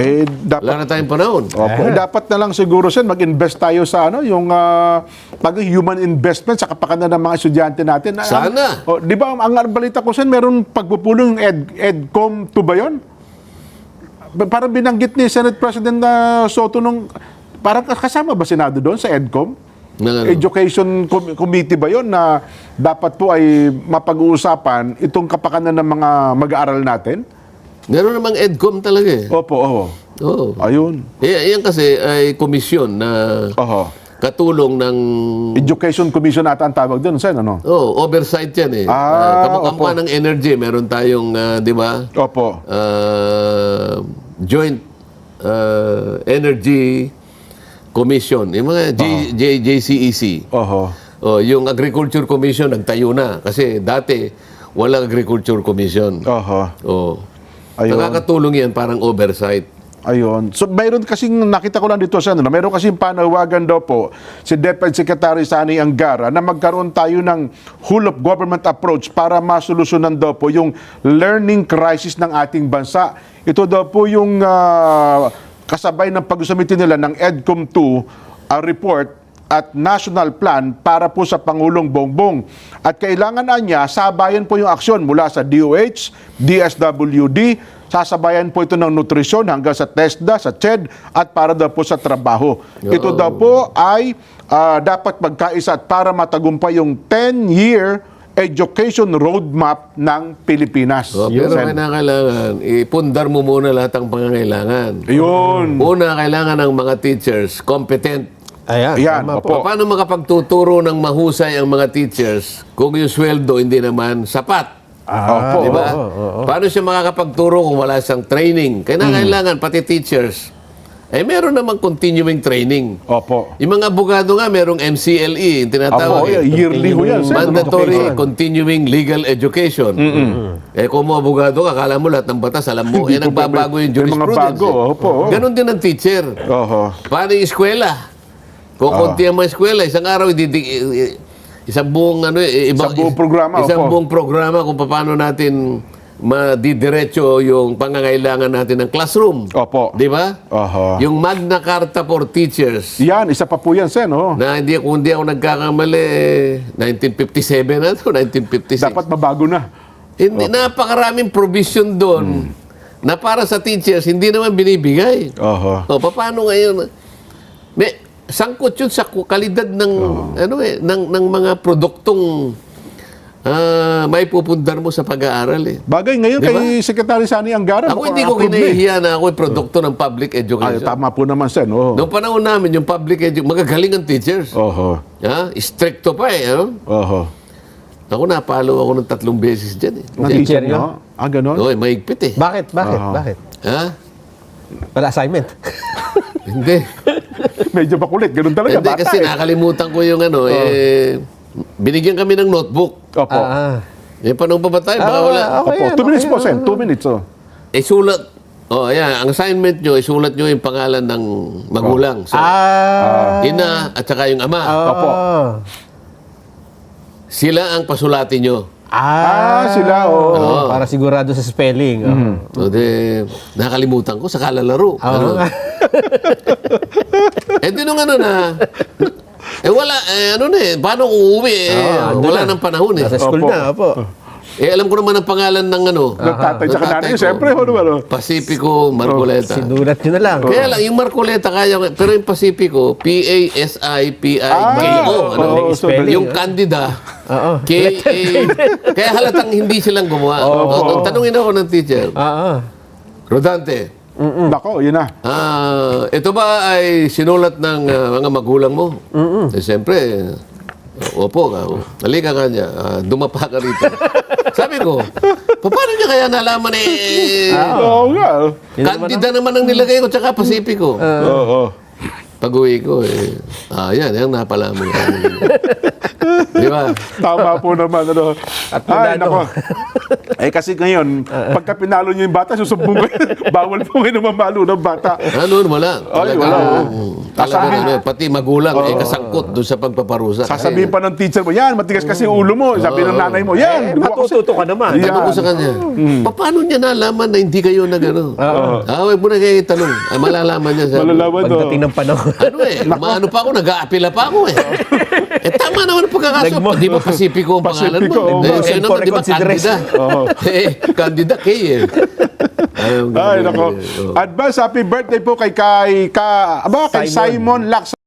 Dapat Wala na tayong panahon. dapat na lang siguro sen mag-invest tayo sa yung human investment sa kapakanan ng mga estudyante natin. Sana. Di ba ang balita ko sen meron pagpupulong EDCOM 2 ba yun? Parang binanggit ni Senate President Soto nung parang kasama ba Senado doon sa EDCOM? Education Committee ba yun na dapat po ay mapag-uusapan itong kapakanan ng mga mag-aaral natin? Meron namang EDCOM talaga Opo. Ayun. Yan kasi ay komisyon na katulong ng Education Commission ata ang tawag doon, Sen, ano? oversight yan kamukha ng energy. Meron tayong, di ba? Opo. Joint Energy Commission. Yung mga JCEC. Yung Agriculture Commission nagtayo na. Kasi dati, walang Agriculture Commission. Nakakatulong yan, parang oversight. Ayun. So, mayroon kasing, nakita ko lang dito sa ano, mayroon kasing panawagan daw po si DepEd Secretary Sani Angara na magkaroon tayo ng whole of government approach para masolusyonan daw po yung learning crisis ng ating bansa. Ito daw po yung kasabay ng pag-usamitin nila ng EDCOM 2 report at national plan para po sa Pangulong Bongbong. At kailangan niya, sabayan po yung aksyon mula sa DOH, DSWD, sasabayan po ito ng nutrisyon hanggang sa TESDA, sa CHED, at para daw po sa trabaho. Ito daw po ay dapat magkaisa at para matagumpay yung 10-year education roadmap ng Pilipinas. Pero kailangan, ipundar mo muna lahat ang pangangailangan. Yun. Una, kailangan ng mga teachers competent. Ayan, Ayan, tama opo. po. Paano makapagtuturo ng mahusay ang mga teachers kung yung sweldo hindi naman sapat? Opo. Di ba? Paano siya makakapagturo kung wala siyang training? Kailangan, pati teachers, meron namang continuing training. Opo. Yung mga abogado nga, merong MCLE, yung tinatawag. Opo, yearly ho yan. sir. Mandatory Continuing Legal Education. Kung mo abogado ka, akala mo lahat ng batas, alam mo, Hindi po nagbabago yung may mga jurisprudence. bago, opo. Ganon din ang teacher. Oho. Paano yung eskwela? Kung konti ang mga eskwela, isang araw, isang buong, Isang buong programa, Isang opo. buong programa kung paano natin madidiretso yung pangangailangan natin ng classroom. Opo. Di ba? Oho. Yung Magna Carta for Teachers, Yan, isa pa po yan, Sen. Oh. na kung hindi ako nagkakamali, 1957 na ito, 1956. Dapat mabago na. Hindi, napakaraming provision doon na para sa teachers, hindi naman binibigay. Oho. O, paano ngayon? May, sangkot yun sa kalidad ng, ng mga produktong may pupundar mo sa pag-aaral eh. Bagay ngayon Di ba? kay Secretary Sani Angara. Ako hindi ko approved na eh. kinahihiya na ako'y produkto ng public Ay, education. tama po naman, Sen. Oh. Noong panahon namin, yung public education, magagaling ang teachers. Oho. Stricto pa eh. Oho. Ako napalo ako ng 3 beses dyan eh. Ng teacher teacher nyo? nyo? Ah, ganon? Oo, mahigpit eh. Bakit? Bakit? Ha? Wala assignment. Hindi. Medyo makulit. Ganon talaga. Hindi, Bata kasi eh. nakalimutan ko yung binigyan kami ng notebook. Opo. Paano pa ba tayo? Baka wala. okay Opo. yan, 2 minutes okay po, yan. Sen. 2 minutes. Oh. Sulat. Ayan. Ang assignment nyo, isulat nyo yung pangalan ng magulang. So, ina at saka yung ama. Opo. Sila ang pasulatin nyo. Sila. Oh. Para sigurado sa spelling. So, nakalimutan ko sa kalalaro. Di nung na, wala, paano kung uuwi? Wala nang panahon eh. Nasa school Opo. na, po. Alam ko naman ang pangalan ng Tatay sa tatay nanay. ko. Siyempre, ano. Pacifico Marcoleta. Sinulat nyo na lang. Kaya lang, yung Marcoleta kaya, pero yung Pacifico, P-A-S-I-P-I-K-O. Oo, so Yung Candida, Oo. K-A. Kaya halatang hindi silang gumawa. Tanungin ako ng teacher, Rodante, Nako, yun na. ito ba ay sinulat ng mga magulang mo? Siyempre, opo, halika ka niya, dumapa ka rito. Sabi ko, paano niya kaya nalaman Oo nga. Candida naman ang nilagay ko, tsaka Pacifico. Oo. Pag-uwi ko, yan napala mo. Di ba? Tama po naman. Ano. At Ay, pinalo. nako. Kasi ngayon, pagka pinalo nyo yung bata, susumbong kayo. Bawal po kayo mamalo ng bata. Wala. Ay, Talaga, wala. talaga, pati magulang, kasangkot doon sa pagpaparusa. Sasabihin pa ng teacher mo, yan, matigas kasi yung ulo mo. Sabi ng nanay mo, yan. gumawa ko Matututo ka naman. Yan. Tanong ko sa kanya, paano niya nalaman na hindi kayo na gano'n? Huwag mo na kayo itanong. Malalaman niya. Sabi. Malalaman, no? Pagdating ng panahon. Maano pa ako, nag-aapila pa ako eh. Tama naman ang pagkakaso. Di ba Pacifico ang pangalan Pacifico, mo? oo. Sa'yo naman, di ba Candida? Candida K eh. Ay, nako. Advance happy birthday po kay Simon Lacson.